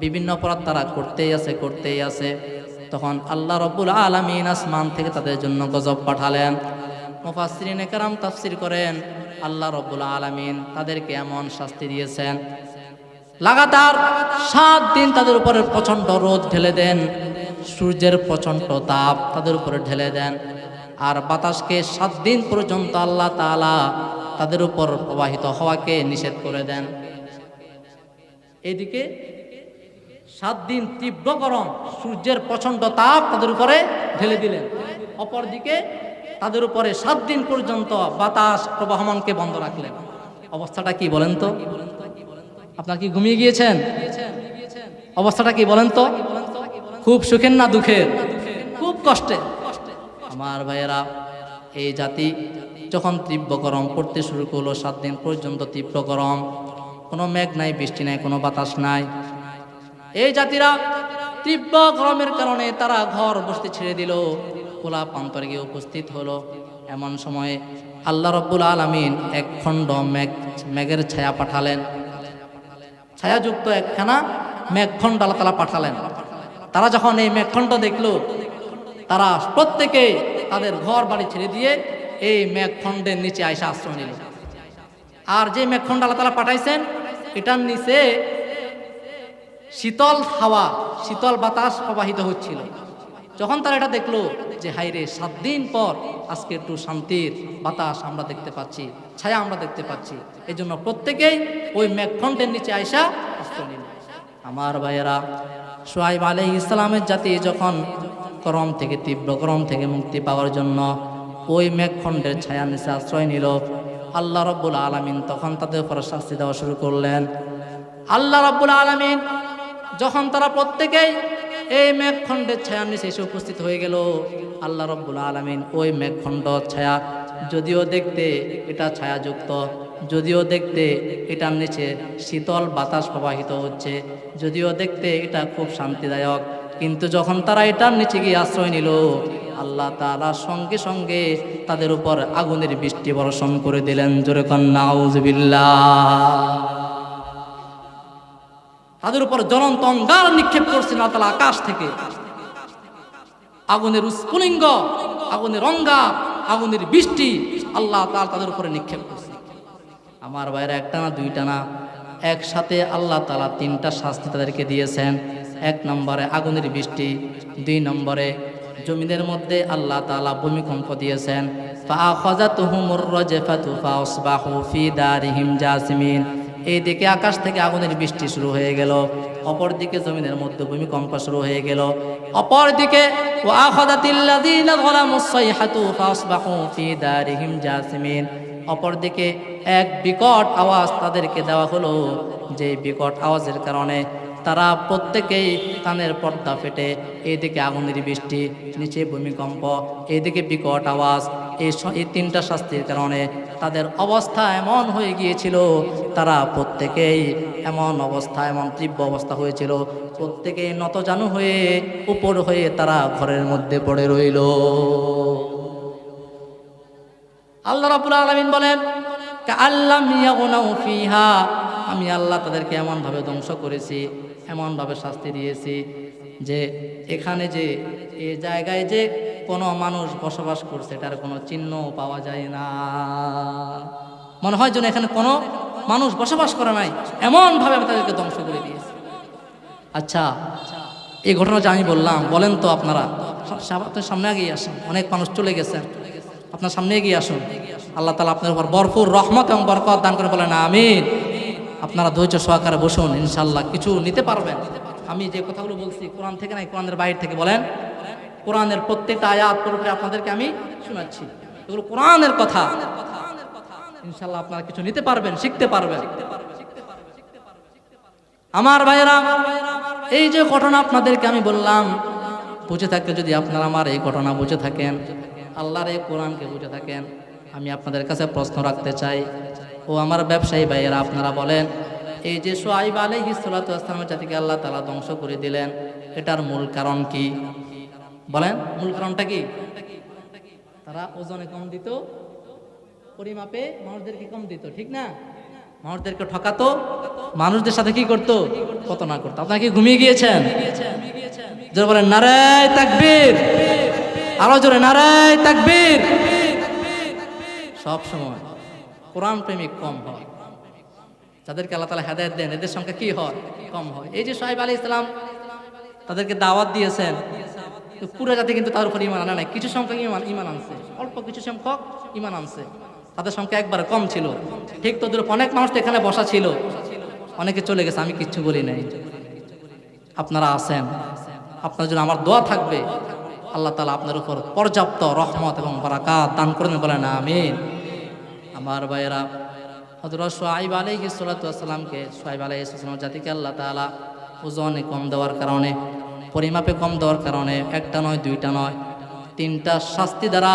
A: বিভিন্ন অপরাধ তারা করতেই আছে, তখন আল্লাহ রাব্বুল আলামিন আসমান থেকে তাদের জন্য গজব পাঠালেন। মুফাসসিরিনে কেরাম তাফসীর করেন আল্লাহ রাব্বুল আলামিন তাদেরকে এমন শাস্তি দিয়েছেন, লাগাতার 7 দিন তাদের উপরে প্রচণ্ড রোদ ঢেলে দেন, সূর্যের প্রচণ্ড তাপ তাদের উপরে ঢেলে দেন, আর বাতাসকে 7 দিন পর্যন্ত আল্লাহ তাআলা তাদের উপর প্রবাহিত হওয়াকে নিষেধ করে দেন। এদিকে 7 দিন তীব্র গরম, সূর্যের প্রচণ্ড তাপ তাদের উপরে ঢেলে দিলেন, অপরদিকে তাদের উপরে 7 দিন পর্যন্ত বাতাস প্রবাহমানকে বন্ধ রাখলেন। অবস্থাটা কি বলেন তো? আপনার কি ঘুমিয়ে গিয়েছেন? অবস্থাটা কি বলেন তো? খুব সুখের না দুঃখের? খুব কষ্টে। আমার ভাইয়েরা, এই জাতি যখন তীব্র গরম পড়তে শুরু করলো, 7 দিন পর্যন্ত তীব্র গরম, কোনো মেঘ নাই, বৃষ্টি নাই, কোনো বাতাস নাই, এই জাতিরা তীব্র গরমের কারণে তারা ঘর বসতি ছেড়ে দিল, খোলা প্রান্তরে গিয়ে উপস্থিত হলো। এমন সময়ে আল্লাহ রাব্বুল আলামিন এক খণ্ড মেঘের ছায়া পাঠালেন, ছায়াযুক্ত একখানা মেঘখণ্ড আল্লাহ তাআলা পাঠালেন। তারা যখন এই মেঘখণ্ড দেখলো, তারা প্রত্যেকে তাদের ঘর বাড়ি ছেড়ে দিয়ে এই মেঘখণ্ডের নিচে আইসা আশ্রয় নিল। আর যে মেঘখণ্ড আল্লাহ তাআলা পাঠাইছেন, এটার নিচে শীতল হাওয়া, শীতল বাতাস প্রবাহিত হচ্ছিল। যখন তারা এটা দেখলো যে হাইরে 7 দিন পর আজকে একটু শান্তির বাতাস আমরা দেখতে পাচ্ছি, ছায়া আমরা দেখতে পাচ্ছি, এই জন্য প্রত্যেকেই ওই মেঘখণ্ডের নিচে আইসা আশ্রয় নিল। আমার ভাইয়েরা, শুআয়ব আলাইহিস সালামের জাতি যখন গরম থেকে, তীব্র গরম থেকে মুক্তি পাওয়ার জন্য ওই মেঘখণ্ডের ছায়ার নিচে আশ্রয় নিল। আল্লাহ রাব্বুল আলামিন তখন তাদের উপর শাস্তি দেওয়া শুরু করলেন। আল্লাহ রাব্বুল আলামিন যখন তারা প্রত্যেকেই এই মেঘখণ্ডের ছায়ার নিচে এসে উপস্থিত হয়ে গেল, আল্লাহ রাব্বুল আলামিন ওই মেঘখণ্ড ছায়া, যদিও দেখতে এটা ছায়াযুক্ত, যদিও দেখতে এটার নিচে শীতল বাতাস প্রবাহিত হচ্ছে, যদিও দেখতে এটা খুব শান্তিদায়ক, কিন্তু যখন তারা এটার নিচে গিয়ে আশ্রয় নিল, আল্লাহ তাআলা সঙ্গে সঙ্গে তাদের উপর আগুনের বৃষ্টি বর্ষণ করে দিলেন। জোরে কোন নাউযুবিল্লাহ। তাদের উপর জ্বলন্ত অঙ্গার নিক্ষেপ করছেন আল্লাহ তাআলা আকাশ থেকে। আগুনের স্ফুলিঙ্গ, আগুনের অঙ্গার, আগুনের বৃষ্টি আল্লাহ তাআলা তাদের উপরে নিক্ষেপ করছেন। আমার ভাইরা, একটা না দুইটা না, একসাথে আল্লাহ তাআলা তিনটা শাস্তি তাদেরকে দিয়েছেন। এক নম্বরে আগুনের বৃষ্টি, দুই নম্বরে জমিনের মধ্যে আল্লাহ তাআলা ভূমিকম্প দিয়েছেন। ফাআখাযাতুহুমুর রাজফাতু ফাআসবাহু ফি দারিহিম জাসিমিন। এইদিকে আকাশ থেকে আগুনের বৃষ্টি শুরু হয়ে গেল, অপরদিকে জমিনের মধ্যে ভূমিকম্প শুরু হয়ে গেল, অপরদিকে ওয়াআখাযাতিল্লাযীনা যালামুস সাইহাতু ফাআসবাহু ফি দারিহিম জাসিমিন। অপরদিকে এক বিকট আওয়াজ তাদেরকে দেওয়া হলো, যে বিকট আওয়াজের কারণে তারা প্রত্যেকেই কানের পর্দা ফেটে, এইদিকে আগুনের বৃষ্টি, নিচে ভূমিকম্প, এইদিকে বিকট আওয়াজ, এই তিনটা শাস্তির কারণে তাদের অবস্থা এমন হয়ে গিয়েছিল, তারা প্রত্যেকেই এমন অবস্থা, এমন তীব্র অবস্থা হয়েছিল, প্রত্যেকেই নতজানু হয়ে উপর হয়ে তারা ঘরের মধ্যে পড়ে রইল। আল্লাহ রাব্বুল আলামিন বলেন, কাআল্লাম ইয়াগনাউ ফিহা, আমি আল্লাহ তাদেরকে এমনভাবে ধ্বংস করেছি, এমনভাবে শাস্তি দিয়েছি যে এখানে যে এই জায়গায় যে কোনো মানুষ বসবাস করছে এটার কোনো চিহ্ন পাওয়া যায় না। মনে হয় যেন এখানে কোনো মানুষ বসবাস করে নাই, এমনভাবে আমি তাদেরকে ধ্বংস করে দিয়েছি। আচ্ছা, এই ঘটনা যে আমি বললাম, বলেন তো আপনারা, আপনার সামনে এগিয়ে আসেন, অনেক মানুষ চলে গেছেন, আপনার সামনে এগিয়ে আসুন। আল্লাহ তাআলা আপনার উপর ভরপুর রহমত এবং বরকত দান করে, বলেন আমিন। আপনারা ধৈর্য সহকারে বসুন, ইনশাআল্লাহ কিছু নিতে পারবেন। আমি যে কথাগুলো বলছি কোরআন থেকে নাই, কোরআনের বাইরে থেকে, বলেন কোরআনের প্রত্যেকটা আয়াত পুরোপুরি আপনাদেরকে আমি শোনাচ্ছি, এগুলো কোরআনের কথা। ইনশাআল্লাহ আপনারা কিছু নিতে পারবেন, শিখতে পারবেন। আমার ভাইয়েরা, এই যে ঘটনা আপনাদেরকে আমি বললাম, বুঝে থাকলে, যদি আপনারা আমার এই ঘটনা বুঝে থাকেন, আল্লাহর এই কোরআনকে বুঝে থাকেন, আমি আপনাদের কাছে প্রশ্ন রাখতে চাই, ও আমার ব্যবসায়ী ভাইয়েরা, আপনারা বলেন, এই যে শুআয়ব আলাইহিস সালাতু ওয়াস সালামের জাতিকে আল্লাহ তাআলা ধ্বংস করে দিলেন, এটার মূল কারণ কি? বলেন, মূল কারণটা কি? তারা ওজনে কম দিত, পরিমাপে মানুষদেরকে কম দিত, ঠিক না? মানুষদেরকে ঠকাতো, মানুষদের সাথে কি করতো? কত না করতো। আপনারা কি ঘুমিয়ে গিয়েছেন? জোরে বলেন নারায়ে তাকবীর, আরো জোরে নারায়ে তাকবীর। সব সময় কোরআন প্রেমিক কম হয়, যাদেরকে আল্লাহ তাআলা হেদায়েত দেন, এদের সংখ্যা কি হয়? কম হয়। এই যে শুআয়ব আলাইহিস সালাম তাদেরকে দাওয়াত দিয়েছেন, পুরো জাতি কিন্তু তার উপর ঈমান আনে নাই, কিছু সংখ্যক ঈমান আনছে, অল্প কিছু সংখ্যক ঈমান আনছে, তাদের সংখ্যা একবারে কম ছিল। ঠিক তোদের অনেক মানুষ তো এখানে বসা ছিল, অনেকে চলে গেছে, আমি কিচ্ছু বলি নাই। আপনারা আছেন, আপনার জন্য আমার দোয়া থাকবে, আল্লাহ তাআলা আপনার উপর পর্যাপ্ত রহমত এবং বারাকাত দান করবেন, বলেন আমিন। আমার ভাইয়েরা, হযরত শুআয়ব আলাইহিস সালাতু ওয়াস সালামকে, শুআয়ব আলাইহিস সালামের জাতিকে আল্লাহ তাআলা ওজনে কম দেওয়ার কারণে, পরিমাপে কম দেওয়ার কারণে, একটা নয়, দুইটা নয়, তিনটা শাস্তি দ্বারা,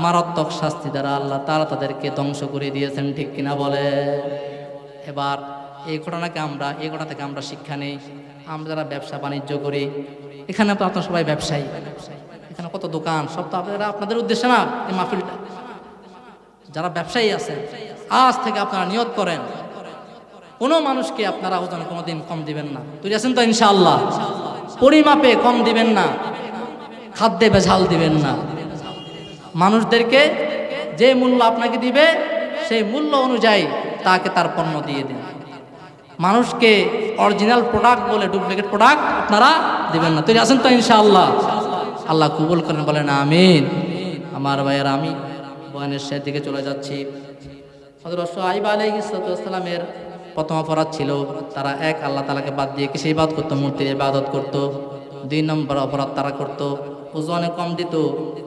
A: মারাত্মক শাস্তি দ্বারা আল্লাহ তাআলা তাদেরকে ধ্বংস করে দিয়েছেন, ঠিক কিনা বলে? এবার এই ঘটনা থেকে আমরা শিক্ষা নেই। আমরা যারা ব্যবসা বাণিজ্য করি, এখানে তো আপনারা সবাই ব্যবসায়ী, এখানে কত দোকান, সব তো আপনাদের উদ্দেশ্যে না এই মাহফিলটা। যারা ব্যবসায়ী আছেন, আজ থেকে আপনারা নিয়ত করেন, কোনো মানুষকে আপনারা ওজনে কোনোদিন কম দিবেন না। তৈরি আছেন তো ইনশাআল্লাহ? পরিমাপে কম দিবেন না, খাদ্যে ভেজাল দিবেন না। মানুষদেরকে যে মূল্য আপনাকে দিবে, সেই মূল্য অনুযায়ী তাকে তার পণ্য দিয়ে দিন। মানুষকে অরিজিনাল প্রোডাক্ট বলে ডুপ্লিকেট প্রোডাক্ট আপনারা দিবেন না। তৈরি আছেন তো ইনশাআল্লাহ? আল্লাহ কবুল করেন, বলেন আমিন। আমার ভাইয়েরা, আমি বয়ানের শেষের দিকে চলে যাচ্ছি। হযরত শুআয়ব আলাইহিস সালামের প্রথম অপরাধ ছিল, তারা এক আল্লাহ তাআলাকে বাদ দিয়ে কিসের ইবাদত করতো? মূর্তির ইবাদত করতো। দুই নম্বর অপরাধ তারা করতো, ওজনে কম দিত,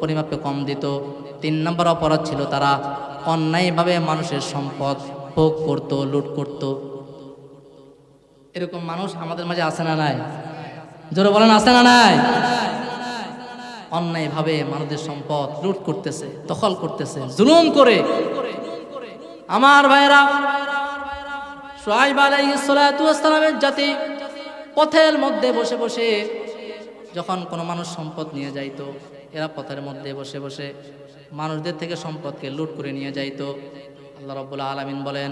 A: পরিমাপে কম দিত। 3 নম্বর অপরাধ ছিল তারা অন্যায়ভাবে মানুষের সম্পদ ভোগ করত, লুট করত। এরকম মানুষ আমাদের মাঝে আছে না নাই? জোরে বলেন, আছে না নাই? অন্যায়ভাবে মানুষের সম্পদ লুট করতেছে, দখল করতেছে, জুলুম করে। আমার ভাইরা, শুআয়ব আলাইহিস সালাতু ওয়াস সালামের জাতি পথের মধ্যে বসে বসে যখন কোনো মানুষ সম্পদ নিয়ে যাইতো, এরা পথের মধ্যে বসে বসে মানুষদের থেকে সম্পদকে লুট করে নিয়ে যাইতো। আল্লাহ রাব্বুল আলামিন বলেন,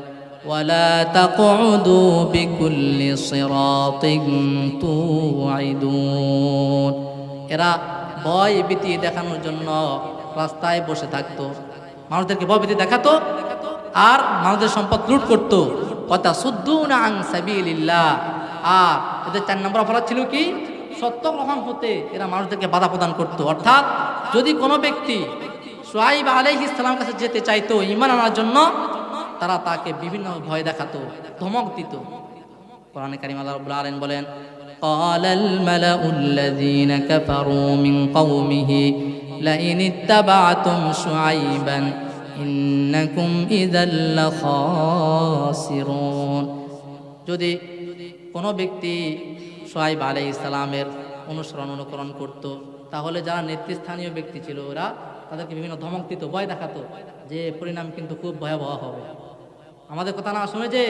A: ওয়ালা তাকউদু বিকুল্লি সিরাতিন তুআইদুন। এরা ভয় ভীতি দেখানোর জন্য রাস্তায় বসে থাকতো, মানুষদেরকে ভয় ভীতি দেখাতো আর মানুষদের সম্পদ লুট করতো। কথা সুদ্দুনা আন সাবিলিল্লাহ। আর এদের 4 নম্বর অপরাধ ছিল কি? সত্য গ্রহণ হতে এরা মানুষদেরকে বাধা প্রদান করতো। অর্থাৎ যদি কোনো ব্যক্তি শুআয়ব আলাইহিস সালাম কাছে যেতে চাইতো ঈমান আনার জন্য, তারা তাকে বিভিন্ন ভয় দেখাতো, ধমক দিত। কোরআনে কারীম আল্লাহ রাব্বুল আলামিন বলেন, ক্বালাল মালাউল্লাযীনা কাফারু মিন কওমিহি লাইন ইত্তাবা'তুম শুআইবান ইন্নাকুম ইযাল লাখাসিরুন। যদি কোনো ব্যক্তি শুআয়ব আলাইহিস সালামের অনুকরণ করত, তাহলে যারা নেতৃস্থানীয় ব্যক্তি ছিল ওরা তাদেরকে বিভিন্ন ধমক দিত, ভয় দেখাতো যে পরিণাম কিন্তু খুব ভয়াবহ হবে। আমাদের কথা না শুনে যে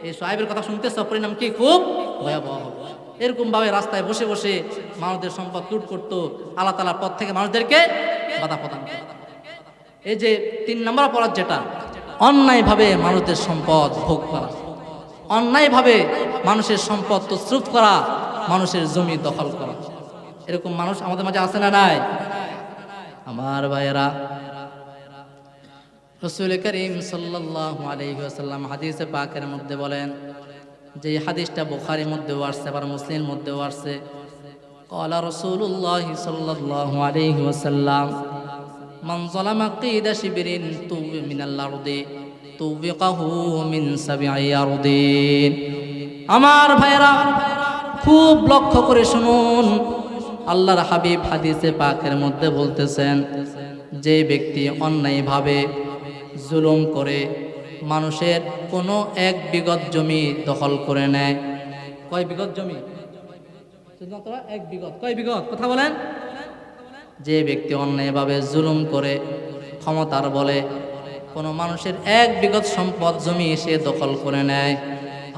A: এই শুআয়বের কথা শুনতেছ, পরিণাম কি খুব ভয়াবহ হবে। এরকম ভাবে রাস্তায় বসে বসে মানুষদের সম্পদ লুট করত, আল্লাহ তাআলার পথ থেকে মানুষদেরকে বাধা প্রদান করত। এই যে 3 নম্বর অপরাধ, যেটা অন্যায়ভাবে মানুষদের সম্পদ ভোগ করা, অন্যায়ভাবে মানুষের সম্পদ তছরুফ করা, মানুষের জমি দখল করা। এরকম মানুষ আমাদের মাঝে আছে না নাই? আমার ভাইয়েরা, রাসূল করিম সাল্লাল্লাহু আলাইহি ওয়াসাল্লাম হাদিসে পাকের মধ্যে বলেন, যে হাদিসটা বুখারীর মধ্যেও আসছে, আবার মুসলিমের মধ্যেও আসছে। ক্বালা রাসূলুল্লাহ সাল্লাল্লাহু আলাইহি ওয়াসাল্লাম, মান যালামা কিদা শিবরিন তুবি মিনাল আরদি তুবিকাহু মিন সাবঈ আরদিন। আমার ভাইয়েরা, খুব লক্ষ্য করে শুনুন, আল্লাহর হাবিব হাদিসে পাকের মধ্যে বলতেছেন, যে ব্যক্তি অন্যায়ভাবে জুলুম করে মানুষের কোনো 1 বিঘত জমি দখল করে নেয়। কয় বিঘত জমি? 1 বিঘত। কয় বিঘত? কথা বলেন। যে ব্যক্তি অন্যায়ভাবে জুলুম করে ক্ষমতার বলে কোনো মানুষের 1 বিঘত সম্পদ জমি সে দখল করে নেয়,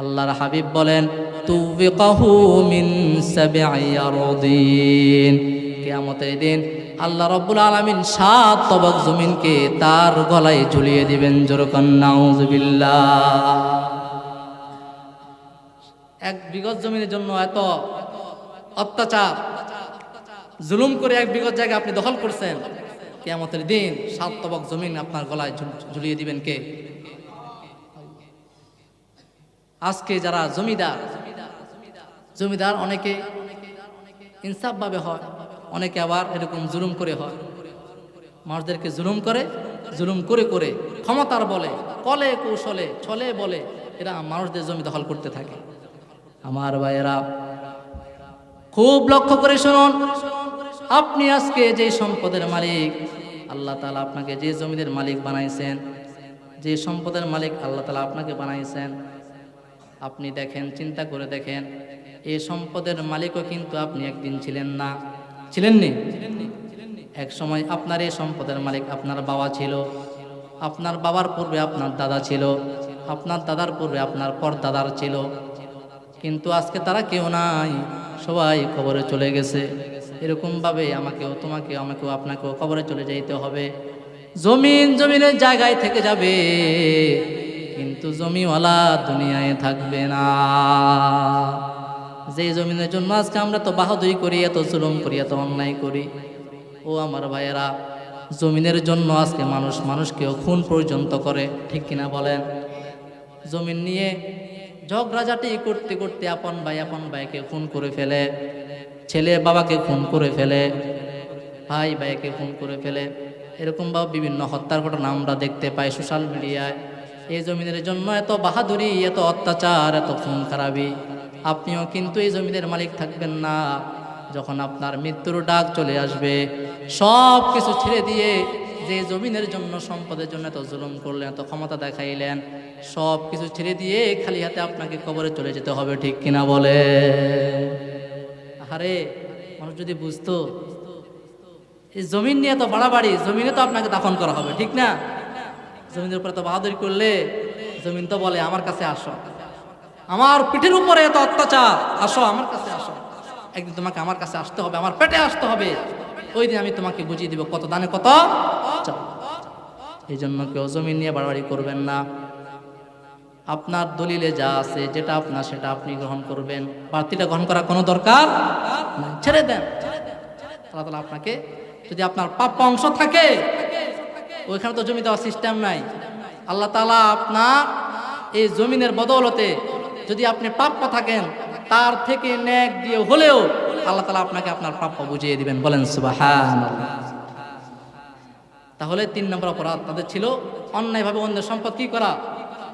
A: আল্লাহর হাবিব বলেন, তুবিকাহু মিন সাবঈ আরদিন। কিয়ামতের দিন আল্লাহ রাব্বুল আলামিন 7 তবক জমিনকে তার গলায় ঝুলিয়ে দিবেন। জোরকান নাউযুবিল্লাহ। 1 বিঘত জমিনের জন্য এত অত্যাচার, জুলুম করে 1 বিঘত জায়গা আপনি দখল করছেন, কিয়ামতের দিন 7 তবক জমিন আপনার গলায় ঝুলিয়ে দিবেন কে? আজকে যারা জমিদার অনেকে ইনসাফ ভাবে হয়, অনেকে আবার এরকম জুলুম করে হয়। মানুষদেরকে জুলুম করে করে ক্ষমতার বলে, কলে কৌশলে, ছলে বলে এরা মানুষদের জমি দখল করতে থাকে। আমার ভাইয়েরা, খুব লক্ষ্য করে শুনুন, আপনি আজকে যে সম্পদের মালিক, আল্লাহ তাআলা আপনাকে যে জমিদের মালিক বানাইছেন, যে সম্পদের মালিক আল্লাহ তাআলা আপনাকে বানাইছেন, আপনি দেখেন, চিন্তা করে দেখেন, এই সম্পদের মালিকও কিন্তু আপনি একদিন ছিলেন না, ছিলেননি? এক সময় আপনার এই সম্পদের মালিক আপনার বাবা ছিল, আপনার বাবার পূর্বে আপনার দাদা ছিল, আপনার দাদার পূর্বে আপনার পরদাদার ছিল, কিন্তু আজকে তারা কেউ নাই, সবাই কবরে চলে গেছে। এরকমভাবে আমাকেও, তোমাকেও, আমাকেও, আপনাকেও কবরে চলে যাইতে হবে। জমিনের জায়গায় থেকে যাবে, কিন্তু জমিওয়ালা দুনিয়ায় থাকবে না। যে জমিনের জন্য আজকে আমরা তো বাহাদুরি করি, এত জুলুম করি, এত অন্যায় করি, ও আমার ভাইয়েরা, জমিনের জন্য আজকে মানুষকেও খুন পর্যন্ত করে, ঠিক কিনা বলেন? জমিন নিয়ে ঝগড়াঝাটি করতে করতে আপন ভাইকে খুন করে ফেলে, ছেলে বাবাকে খুন করে ফেলে, ভাই ভাইকে খুন করে ফেলে। এরকমভাবে বিভিন্ন হত্যার ঘটনা আমরা দেখতে পাই সোশ্যাল মিডিয়ায়। এই জমিনের জন্য এত বাহাদুরি, এত অত্যাচার, এত খুন খারাপি। আপনিও কিন্তু এই জমিনের মালিক থাকবেন না, যখন আপনার মৃত্যুর ডাক চলে আসবে, সব কিছু ছেড়ে দিয়ে, যে জমিনের জন্য সম্পদের জন্য এত জুলুম করলেন, এত ক্ষমতা দেখাইলেন, সব কিছু ছেড়ে দিয়ে খালি হাতে আপনাকে কবরে চলে যেতে হবে, ঠিক কিনা বলে? আরে মানুষ যদি বুঝতো এই জমিন নিয়ে তো বাড়াবাড়ি, জমিনে তো আপনাকে দাফন করা হবে, ঠিক না? জমিনের উপরে তো বাহাদুরি করলে জমিন তো বলে আমার কাছে আসো, আমার পিঠের উপরে এত অত্যাচার, আসো আমার কাছে আসো, একদিন তোমাকে আমার কাছে আসতে হবে, আমার পেটে আসতে হবে, ওই দিন আমি তোমাকে বুঝিয়ে দিব কত দানে কত চাও। এই জন্য কেউ জমিন নিয়ে বাড়াবাড়ি করবেন না। আপনার দলিলে যা আছে, যেটা আপনার সেটা আপনি গ্রহণ করবেন, বাড়তিটা গ্রহণ করার কোনো দরকার নাই, ছেড়ে দেন। আল্লাহ তাআলা আপনাকে, যদি আপনার প্রাপ্য অংশ থাকে, ওইখানে তো জমি দেওয়ার সিস্টেম নাই। আল্লাহ তাআলা আপনার এই জমিনের বদৌলতে যদি আপনি প্রাপ্য থাকেন, তার থেকে নেক দিয়ে হলেও আল্লাহ তাআলা আপনাকে আপনার প্রাপ্য বুঝিয়ে দিবেন, বলেন সুবহানাল্লাহ। তাহলে 3 নম্বর অপরাধ তাদের ছিল অন্যায়ভাবে অন্যের সম্পদ কি করা,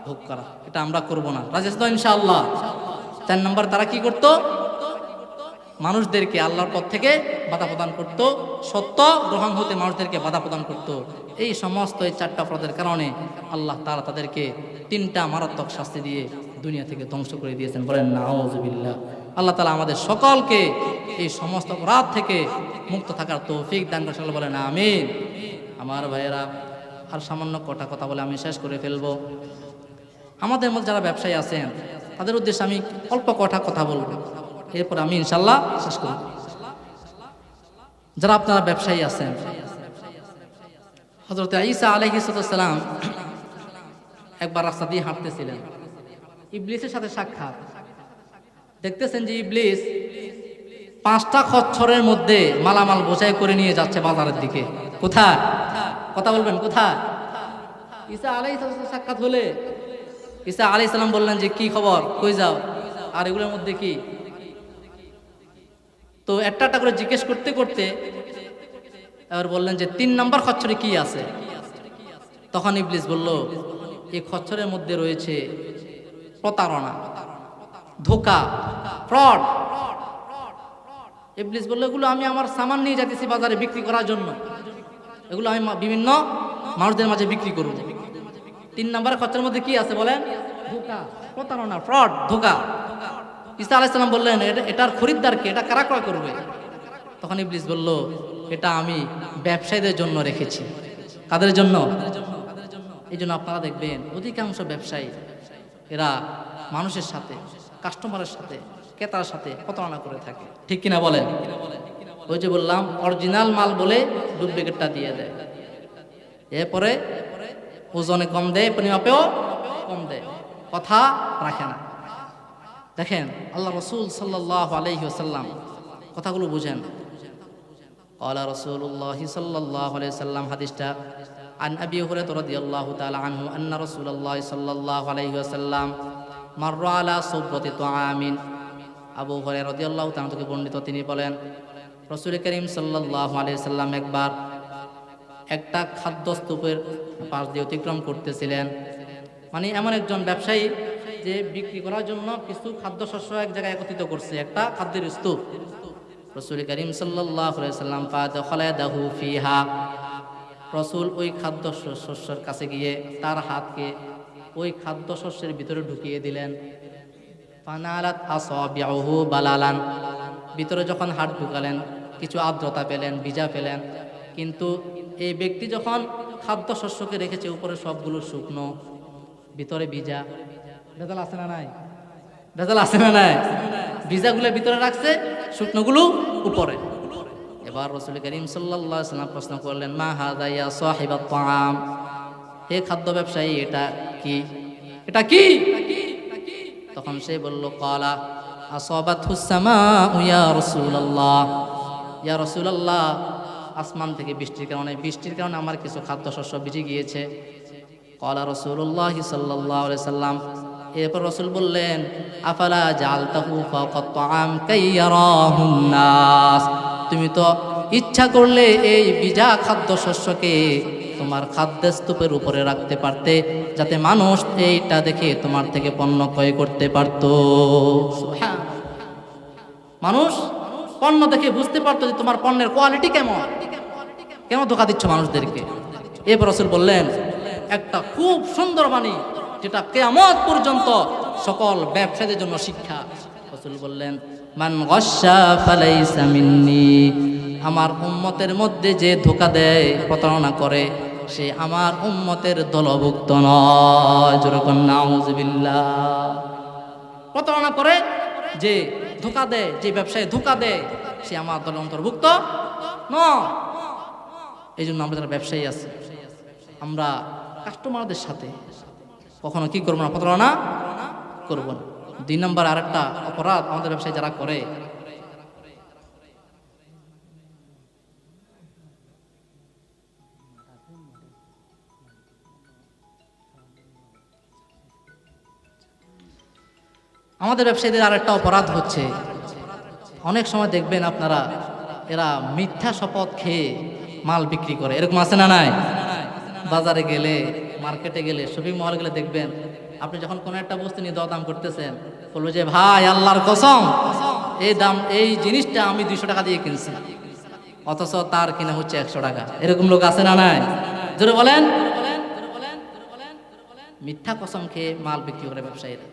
A: ভোগ করা। এটা আমরা করব না, রাজি আছো তো ইনশাআল্লাহ? 4 নম্বর, তারা কি করত? মানুষদেরকে আল্লাহর পথ থেকে বাধা প্রদান করত, সত্য গ্রহণ হতে মানুষদেরকে বাধা প্রদান করত। এই সমস্ত এই 4টা অপরাধের কারণে আল্লাহ তাআলা তাদেরকে 3টা মারাত্মক শাস্তি দিয়ে দুনিয়া থেকে ধ্বংস করে দিয়েছেন, বলেন নাউযুবিল্লাহ। আল্লাহ তাআলা আমাদের সকলকে এই সমস্ত অপরাধ থেকে মুক্ত থাকার তৌফিক দান করেন, সকলে বলেন আমিন। আমার ভাইয়েরা, আর সামান্য কটা কথা বলে আমি শেষ করে ফেলবো। আমাদের মধ্যে যারা ব্যবসায়ী আছেন, তাদের উদ্দেশ্যে আমি অল্প কটা কথা বলবো, এরপর আমি ইনশাল্লাহ শেষ করব। যারা আপনারা ব্যবসায়ী আছেন, হযরত ঈসা আলাইহিস সালাম একবার রাস্তা দিয়ে হাঁটতেছিলেন, ইবলিসের সাথে সাক্ষাৎ। দেখতেছেন যে ইবলিস 5টা খচ্চরের মধ্যে মালামাল বোঝাই করে নিয়ে যাচ্ছে বাজারের দিকে। কোথায়? কথা বলবেন, কোথায়? ঈসা আলাইহিস সাক্ষাৎ হলে ঈসা আলাইহিস সালাম বললেন যে কি খবর, কই যাও, আর এগুলোর মধ্যে কি? তো একটা একটা করে জিজ্ঞেস করতে করতে এবার বললেন যে 3 নম্বর খচ্চরে কি আছে? তখন ইবলিস বলল, এই খচ্চরের মধ্যে রয়েছে প্রতারণা, ধোঁকা, ফ্রড। ইবলিস বলল, এগুলো আমি আমার সামান নিয়ে যাচ্ছি বাজারে বিক্রি করার জন্য, এগুলো আমি বিভিন্ন মানুষদের মাঝে বিক্রি করব। 3 নম্বর খচ্চরের মধ্যে কি আছে বলেন? ধোঁকা, প্রতারণা, ফ্রড, ধোঁকা। ঈসা আলাইহিস সালাম বললেন, এটার খরিদ্দারকে, এটা কারা ক্রয় করবে? তখন ইবলিস বলল, এটা আমি ব্যবসায়ীদের জন্য রেখেছি। কাদের জন্য? এই জন্য আপনারা দেখবেন অধিকাংশ ব্যবসায়ী এরা মানুষের সাথে, কাস্টমারের সাথে, ক্রেতার সাথে প্রতারণা করে থাকে, ঠিক কিনা বলেন? ওই যে বললাম, অরিজিনাল মাল বলে ডুপ্লিকেটটা দিয়ে দেয়, এরপরে ওজনে কম দেয়, পরিমাপেও কম দেয়, কথা রাখে না। দেখেন আল্লাহ রাসূল সাল্লাল্লাহু আলাইহি ওয়াসাল্লাম, কথাগুলো বুঝেন। ক্বালা রাসূলুল্লাহ সাল্লাল্লাহু আলাইহি ওয়াসাল্লাম, হাদিসটা আন আবি হুরায়রা রাদিয়াল্লাহু তাআলা আনহু আন্না রাসূলুল্লাহ সাল্লাল্লাহু আলাইহি ওয়াসাল্লাম মাররা আলা সুবরাতি তুআমিন। আবু হুরায়রা রাদিয়াল্লাহু তাআলা থেকে বর্ণিত, তিনি বলেন রাসূল করিম সাল্লাল্লাহু আলাইহি ওয়াসাল্লাম একবার একটা খাদ্যস্তূপের পাশ দিয়ে অতিক্রম করতেছিলেন। মানে এমন একজন ব্যবসায়ী যে বিক্রি করার জন্য কিছু খাদ্যশস্য এক জায়গায় একত্রিত করছে, একটা খাদ্যের স্তূপ। রাসূল করিম সাল্লাল্লাহু আলাইহি ওয়াসাল্লাম ফাদাখালা ইয়াদাহু ফিহা, রাসূল ওই খাদ্যশস্যের কাছে গিয়ে তার হাতকে ওই খাদ্যশস্যের ভিতরে ঢুকিয়ে দিলেন। ফানালাত আসাবিউহু বালালান, ভিতরে যখন হাত ঢুকালেন কিছু আর্দ্রতা পেলেন, ভিজা পেলেন। কিন্তু এই ব্যক্তি যখন খাদ্যশস্যকে রেখেছে উপরে সবগুলো শুকনো, ভিতরে ভিজা, ভেজাল আছে না নাই? ভেজাল আছে না নাই? ভিজাগুলো ভিতরে রাখছে, শুকনোগুলো উপরে। এবার রাসূল করিম সাল্লাল্লাহু আলাইহি ওয়াসাল্লাম প্রশ্ন করলেন, মা হাযা ইয়া সাহিবাত তাআম, হে খাদ্য ব্যবসায়ী, এটা কি, এটা কি? তখন সে বলল, ক্বালা আসাবাতহুস সামাউ ইয়া রাসূলুল্লাহ, ইয়া রাসূলুল্লাহ, আসমান থেকে বৃষ্টির কারণে আমার কিছু খাদ্যশস্য ভিজে গিয়েছে। ক্বালা রাসূলুল্লাহ সাল্লাল্লাহু আলাইহি ওয়াসাল্লাম, এরপর রাসূল বললেন, আফালা জাআলতাহু ফাওকাত তাআম কাইয়ারাহুন নাস, তুমি তো ইচ্ছা করলে এই ভিজা খাদ্যশস্যকে তোমার খাদ্যস্তূপের উপরে রাখতে পারতে, যাতে মানুষ এইটা দেখে তোমার থেকে পণ্য ক্রয় করতে পারত। মানুষ পণ্য দেখে বুঝতে পারতো যে তোমার পণ্যের কোয়ালিটি কেমন, কেন ধোকা দিচ্ছ মানুষদেরকে। এরপর রাসূল বললেন একটা খুব সুন্দর বাণী, যেটা কিয়ামত পর্যন্ত সকল ব্যবসায়ীদের জন্য শিক্ষা। রাসূল বললেন মান গাশশা ফালাইসা মিন্নি, আমার উম্মতের মধ্যে যে ধোকা দেয়, প্রতারণা করে, সে আমার উম্মতের দলভুক্ত নয়। যেরকম নাউযুবিল্লাহ। প্রতারণা করে, যে ধোকা দেয়, যে ব্যবসায়ী ধোকা দেয়, সে আমার দলের অন্তর্ভুক্ত নয়। এই জন্য আমরা যারা ব্যবসায়ী আছি, আমরা কাস্টমারদের সাথে কখনো কি করবো না, প্রতারণা করবো না। 2 নম্বর আরেকটা অপরাধ আমাদের ব্যবসায়ী যারা করে, আমাদের ব্যবসায়ীদের আরেকটা অপরাধ হচ্ছে, অনেক সময় দেখবেন আপনারা এরা মিথ্যা শপথ খেয়ে মাল বিক্রি করে। এরকম আছে না নাই? বাজারে গেলে, মার্কেটে গেলে, শপিং মলে গেলে দেখবেন আপনি যখন কোনো একটা বস্তু নিয়ে দরদাম করতেছেন, বলবো যে ভাই আল্লাহর কসম এই দাম, এই জিনিসটা আমি 200 টাকা দিয়ে কিনছি, অথচ তার কিনা হচ্ছে 100 টাকা। এরকম লোক আছে না নাই? জোরে বলেন। মিথ্যা কসম খেয়ে মাল বিক্রি করে ব্যবসায়ীরা।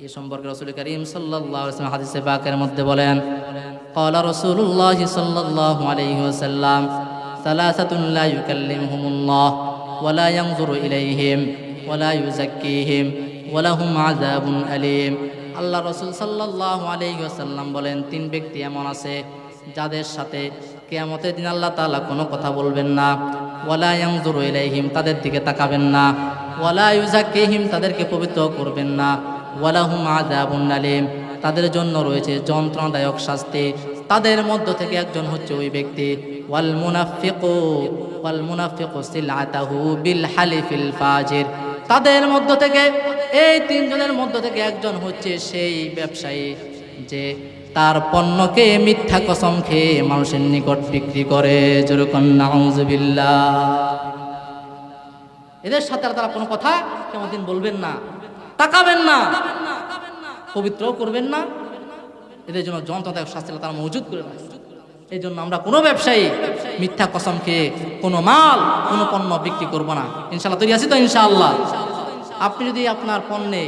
A: এই সম্পর্কে রাসূল করিম সাল্লাল্লাহু আলাইহি ওয়াসাল্লাম হাদিসে পাকের মধ্যে বলেন ক্বালা রাসূলুল্লাহ সাল্লাল্লাহু আলাইহি ওয়াসাল্লাম সালাসাতুন লা ইউকাল্লিমুহুমুল্লাহ ওয়া লা ইয়ানজুরু ইলাইহিম ওয়া লা ইউযাক্কিহিম ওয়া লাহুম আযাবুন আলীম। আল্লাহ রাসূল সাল্লাল্লাহু আলাইহি ওয়াসাল্লাম বলেন 3 ব্যক্তি এমন আছে যাদের সাথে কিয়ামতের দিন আল্লাহ তাআলা কোনো কথা বলবেন না, ওয়া লা ইয়ানজুরু ইলাইহিম তাদের দিকে তাকাবেন না, ওয়া লা ইউযাক্কিহিম তাদেরকে পবিত্র করবেন না, ওয়ালাহুম আযাবুন আলীম তাদের জন্য রয়েছে যন্ত্রণাদায়ক শাস্তি। তাদের মধ্য থেকে একজন হচ্ছে ওই ব্যক্তি ওয়াল মুনাফিকু সিলআতাহু বিল হালিফিল ফাজির, তাদের মধ্য থেকে এই 3 জনের মধ্য থেকে একজন হচ্ছে সেই ব্যবসায়ী যে তার পণ্যকে মিথ্যা কসম খেয়ে মানুষের নিকট বিক্রি করে। যেরকম নাউযুবিল্লাহ। এদের সাথে তারা কোনো কথা কেমন দিন বলবেন না, তাকাবেন না, পবিত্র করবেন না। এদের জন্য যন্ত্রণাদায়ক শাস্তি তারা মজুদ করে রাখছে। এই জন্য আমরা কোনো ব্যবসায়ী মিথ্যা কসম খেয়ে কোনো মাল, কোনো পণ্য বিক্রি করব না। ইনশাআল্লাহ তৈরি আছি তো? ইনশাআল্লাহ। আপনি যদি আপনার পণ্যে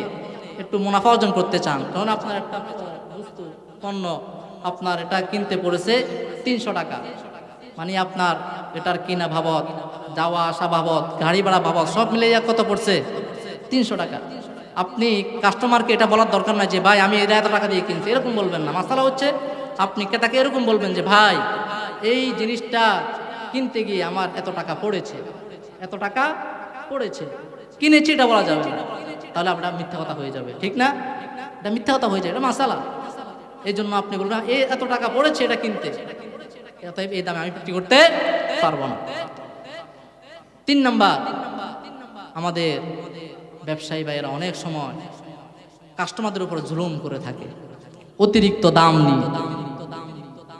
A: একটু মুনাফা অর্জন করতে চান, তখন আপনার একটা বস্তু, পণ্য আপনার এটা কিনতে পড়েছে 300 টাকা, মানে আপনার এটার কিনা বাবদ, যাওয়া আসা বাবদ, গাড়ি ভাড়া বাবদ সব মিলে কত পড়ছে? 300 টাকা। আপনি কাস্টমারকে এটা বলার দরকার নাই যে ভাই আমি এটা এত টাকা দিয়ে কিনছি, এরকম বলবেন না। মাসালা হচ্ছে আপনি ক্রেতাকে এরকম বলবেন যে ভাই এই জিনিসটা কিনতে গিয়ে আমার এত টাকা পড়েছে, এত টাকা পড়েছে, কিনেছি, এটা বলা যাবে না। তাহলে আপনার মিথ্যা কথা হয়ে যাবে, ঠিক না? এটা মিথ্যা কথা হয়ে যায়, এটা মাসালা। এই জন্য আপনি বলবেন এই এত টাকা পড়েছে এটা কিনতে, অতএব এই দামে আমি বিক্রি করতে পারবো না। 3 নাম্বার, আমাদের ব্যবসায়ী ভাইয়েরা অনেক সময় কাস্টমারদের উপর জুলুম করে থাকে, অতিরিক্ত দাম নিয়ে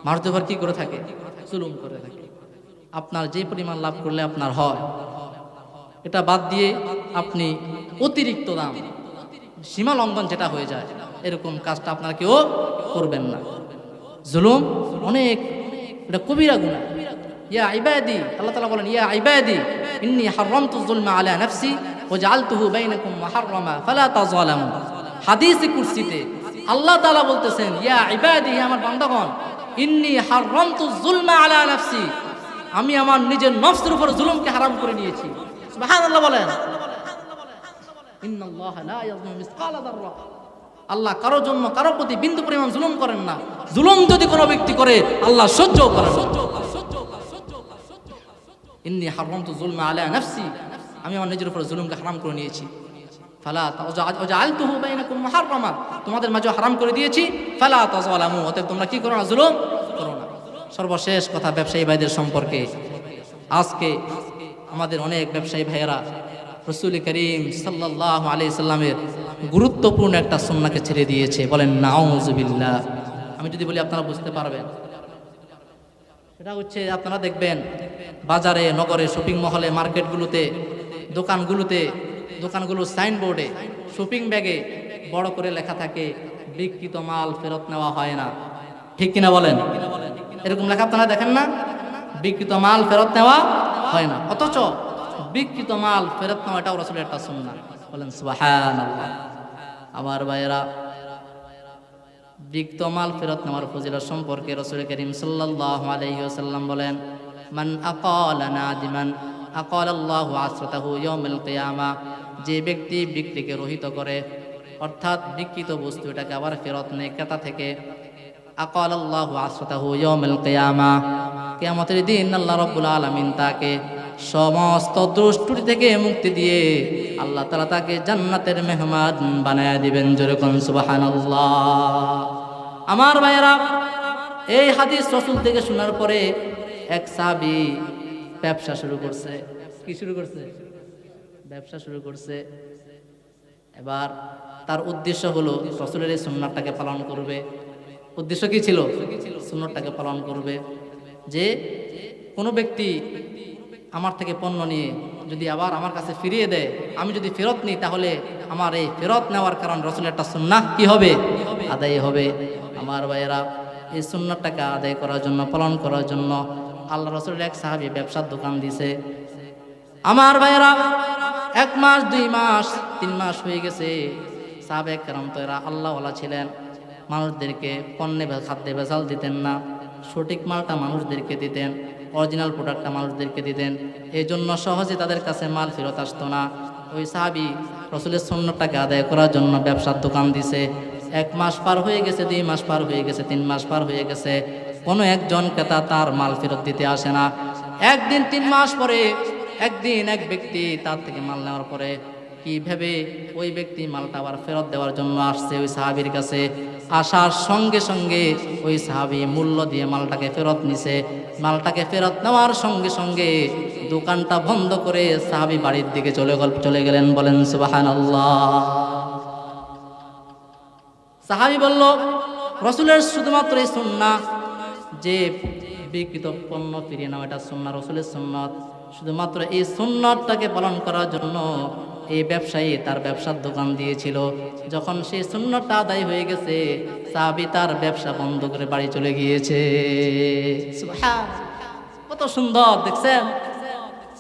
A: মানুষদের উপর কি করে থাকে? জুলুম করে থাকে। আপনার যে পরিমাণ লাভ করলে আপনার হয়, এটা বাদ দিয়ে আপনি অতিরিক্ত দাম, সীমা লঙ্ঘন যেটা হয়ে যায়, এরকম কাজটা আপনারা কেউ করবেন না। জুলুম অনেক, এটা কবিরা গুনাহ। ইয়া ইবাদি, আল্লাহ তাআলা বলেন ইয়া ইবাদি ইন্নী হারামতু যুলমা আলা নাফসি ওয়া জাআলতুহু বাইনাকুম মুহাররামা ফালা তাযালামু। হাদিসে কুরসিতে আল্লাহ তাআলা বলতেছেন ইয়া ইবাদি, আমার বান্দাগণ, ইন্নী হারামতু যুলমা আলা নাফসি, আমি আমার নিজের নফসের উপর জুলুমকে হারাম করে নিয়েছি। সুবহানাল্লাহ বলেন। ইন্নাল্লাহা লা ইয়াযলিমু মিসকালা যাররা, আল্লাহ কারোর জন্য কারোর প্রতি বিন্দু পরিমাণ জুলুম করেন না। জুলুম যদি কোনো ব্যক্তি করে আল্লাহ সহ্য করেন না। ইন্নী হারামতু যুলমা আলা নাফসি, আমি আমার নিজের উপর জুলুমকে হারাম করে নিয়েছি। ফালা জাআলতুহু বাইনাকুম মুহাররামা, তোমাদের মাঝে হারাম করে দিয়েছি। ফালা তাযালামু, অতএব তোমরা কি করো না? জুলুম করো না। সর্বশেষ কথা ব্যবসায়ী ভাইদের সম্পর্কে। আজকে আমাদের অনেক ব্যবসায়ী ভাইয়েরা রাসূল করিম সাল্লাল্লাহু আলাইহি সাল্লামের গুরুত্বপূর্ণ একটা সুন্নাহকে ছেড়ে দিয়েছে। বলেন নাউযুবিল্লাহ। আমি যদি বলি আপনারা বুঝতে পারবেন। সেটা হচ্ছে আপনারা দেখবেন বাজারে, নগরে, শপিং মহলে, মার্কেটগুলোতে, দোকানগুলোর সাইনবোর্ডে, শপিং ব্যাগে বড় করে লেখা থাকে বিক্রিত মাল ফেরত নেওয়া হয় না। ঠিক কিনা বলেন? এরকম লেখা আপনারা দেখেন না, বিকৃত মাল ফেরত নেওয়া হয় না, অথচ বিকৃত মাল ফেরত নেওয়া এটাও রাসূলের একটা সুন্নাহ। বলেন সুবহানাল্লাহ। আমার ভাইয়েরা, বিকৃত মাল ফেরত নেওয়ার ফজিলত সম্পর্কে রাসূল করিম সাল্লাল্লাহু আলাইহি ওয়াসাল্লাম বলেন, মান আকালা নাদিমান আকালাল্লাহু আসরাতাহু ইয়াউমাল কিয়ামা। যে ব্যক্তি বিক্রিকে রহিত করে, অর্থাৎ বিকৃত বস্তু এটাকে আবার ফেরত নেয় ক্রেতা থেকে, আকালাল্লাহু আসরাতাহু ইয়াউমাল কিয়ামা, কিয়ামতের দিন আল্লাহ রাব্বুল আলামিন তাকে সমস্ত দোষ ত্রুটি থেকে মুক্তি দিয়ে আল্লাহ তাআলা তাকে জান্নাতের মেহমান বানায়া দিবেন। জোরে কোন সুবহানাল্লাহ। আমার ভাইয়েরা, এই হাদিস রাসূল থেকে শোনার পরে এক সাহাবী ব্যবসা শুরু করছে। কি শুরু করছে? ব্যবসা শুরু করছে। এবার তার উদ্দেশ্য হলো রাসূলের এই সুন্নাহটাকে পালন করবে। উদ্দেশ্য কি ছিল? সুন্নাহটাকে পালন করবে। যে কোনো ব্যক্তি আমার থেকে পণ্য নিয়ে যদি আবার আমার কাছে ফিরিয়ে দেয়, আমি যদি ফেরত নিই, তাহলে আমার এই ফেরত নেওয়ার কারণ রাসূলের একটা সুন্নাহ কি হবে? আদায় হবে। আমার ভাইয়েরা, এই সুন্নাহটাকে আদায় করার জন্য, পালন করার জন্য আল্লাহ রাসূলের এক সাহাবী ব্যবসার দোকান দিছে। আমার ভাইয়েরা, 1 মাস 2 মাস 3 মাস হয়ে গেছে। সাহাবায়ে কেরাম তো এরা আল্লাহওয়ালা ছিলেন, মানুষদেরকে পণ্যে খাদ্যে ভেজাল দিতেন না, সঠিক মালটা মানুষদেরকে দিতেন, অরিজিনাল প্রোডাক্টটা মানুষদেরকে দিতেন। এই জন্য সহজে তাদের কাছে মাল ফেরত আসতো না। ওই সাহাবী রাসূলের সুন্নাহটাকে আদায় করার জন্য ব্যবসার দোকান দিছে। 1 মাস পার হয়ে গেছে, 2 মাস পার হয়ে গেছে, 3 মাস পার হয়ে গেছে, কোনো একজন ক্রেতা তার মাল ফেরত দিতে আসে না। একদিন 3 মাস পরে একদিন এক ব্যক্তি তার থেকে মাল নেওয়ার পরে কি ভেবে ওই ব্যক্তি মালটা আবার ফেরত দেওয়ার জন্য আসছে ওই সাহাবীর কাছে। আসার সঙ্গে সঙ্গে ওই সাহাবী মূল্য দিয়ে মালটাকে ফেরত নিছে। মালটাকে ফেরত নেওয়ার সঙ্গে সঙ্গে দোকানটা বন্ধ করে সাহাবী বাড়ির দিকে চলে গেলেন। বলেন সুবহানাল্লাহ। সাহাবী বলল, রাসূলের শুধুমাত্র এই সুন্নাহ যে বিকৃত পণ্য ফিরিয়ে নেওয়া, এটা সুন্নাহ, রাসূলের সুন্নাত। শুধুমাত্র এই সুন্নাতটাকে পালন করার জন্য এই ব্যবসায়ী তার ব্যবসার দোকান দিয়েছিল। যখন সেই সুন্নাতটা আদায় হয়ে গেছে, সাহাবী তার ব্যবসা বন্ধ করে বাড়ি চলে গিয়েছে। সুবহানাল্লাহ, কত সুন্দর দেখছেন।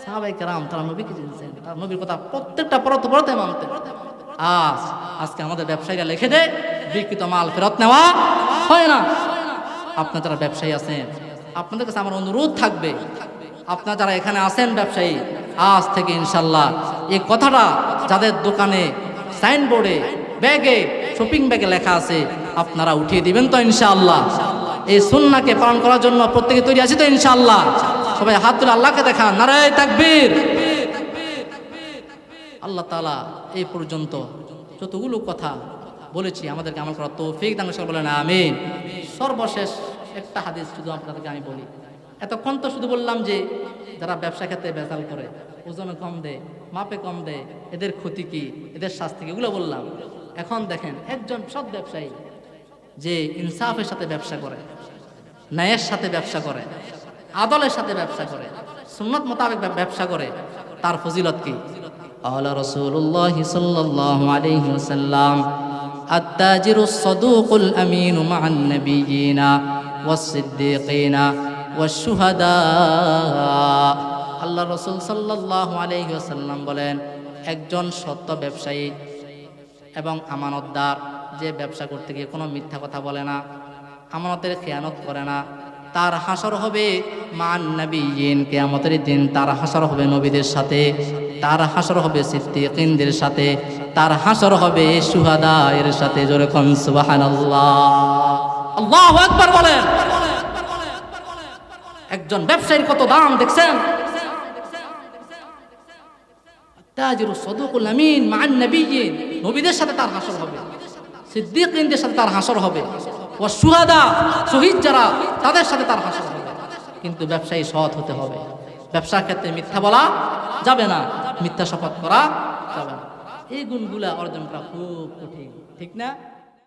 A: সাহাবায়ে কেরাম তারা নবীকে চিনতেন, তার নবীর কথা প্রত্যেকটা পরতে মানতেন। আজকে আমাদের ব্যবসায়ীরা লিখে দেয় বিকৃত মাল ফেরত নেওয়া হয় না। আপনারা যারা ব্যবসায়ী আছেন, আপনাদের কাছে আমার অনুরোধ থাকবে, আপনারা যারা এখানে আছেন ব্যবসায়ী, আজ থেকে ইনশাল্লাহ এই কথাটা যাদের দোকানে, সাইনবোর্ডে, ব্যাগে, শপিং ব্যাগে লেখা আছে, আপনারা উঠিয়ে দিবেন তো ইনশাআল্লাহ। এই সুন্নাহকে পালন করার জন্য প্রত্যেকে তৈরি আছে তো ইনশাআল্লাহ? সবাই হাত তুলে আল্লাহকে দেখান, নারায়ে তাকবীর। আল্লাহ তাআলা এই পর্যন্ত যতগুলো কথা বলেছি আমাদেরকে আমল করার তৌফিক দান করুন, বলেন আমিন। সর্বশেষ একটা হাদিস শুধু আপনাদেরকে আমি বলি। এতক্ষণ তো শুধু বললাম যে যারা ব্যবসা ক্ষেত্রে ভেজাল করে, ওজনে কম দেয়, মাপে কম দেয়, এদের ক্ষতি কি, এদের শাস্তি কি, এগুলো বললাম। এখন দেখেন একজন সৎ ব্যবসায়ী যে ইনসাফের সাথে ব্যবসা করে, ন্যায়ের সাথে ব্যবসা করে, আদলের সাথে ব্যবসা করে, সুন্নাত মোতাবেক ব্যবসা করে, তার ফজিলত কি? আলা রাসূলুল্লাহ সাল্লাল্লাহু আলাইহি ওয়াসাল্লাম, আত-তাজিরুস সাদুকুল আমিনু মা'আন নাবিয়িনা ওয়াস-সিদ্দীকিনা ওয়াশ-শুহাদা। আল্লাহ রাসূল সাল্লাল্লাহু আলাইহি ওয়াসাল্লাম বলেন, একজন সত্য ব্যবসায়ী এবং আমানতদার, যে ব্যবসা করতে গিয়ে কোনো মিথ্যা কথা বলে না, আমানতের খেয়ানত করে না, তার হাসর হবে মান নবিয়িন, কিয়ামতের দিন তার হাসর হবে নবীদের সাথে, তার হাসর হবে সিদ্দীকিনদের সাথে, তার হাসর হবে শুহাদা এর সাথে। জোরে কোন সুবহানাল্লাহ, আল্লাহু আকবার বলেন। একজন ব্যবসায়ীর কত দাম দেখছেন? তাজিরু সাদুকুল আমিন মান নবিয়িন, নবীদের সাথে তার হাসর হবে, সিদ্দীকিনদের সাথে তার হাসর হবে, ও শুহাদা, শহীদ যারা, তাদের সাথে তার হাসর হবে। কিন্তু ব্যবসায়ী সৎ হতে হবে। ব্যবসার ক্ষেত্রে মিথ্যা বলা যাবে না, মিথ্যা শপথ করা যাবে না। এই গুণগুলা অর্জন করা খুব কঠিন, ঠিক না?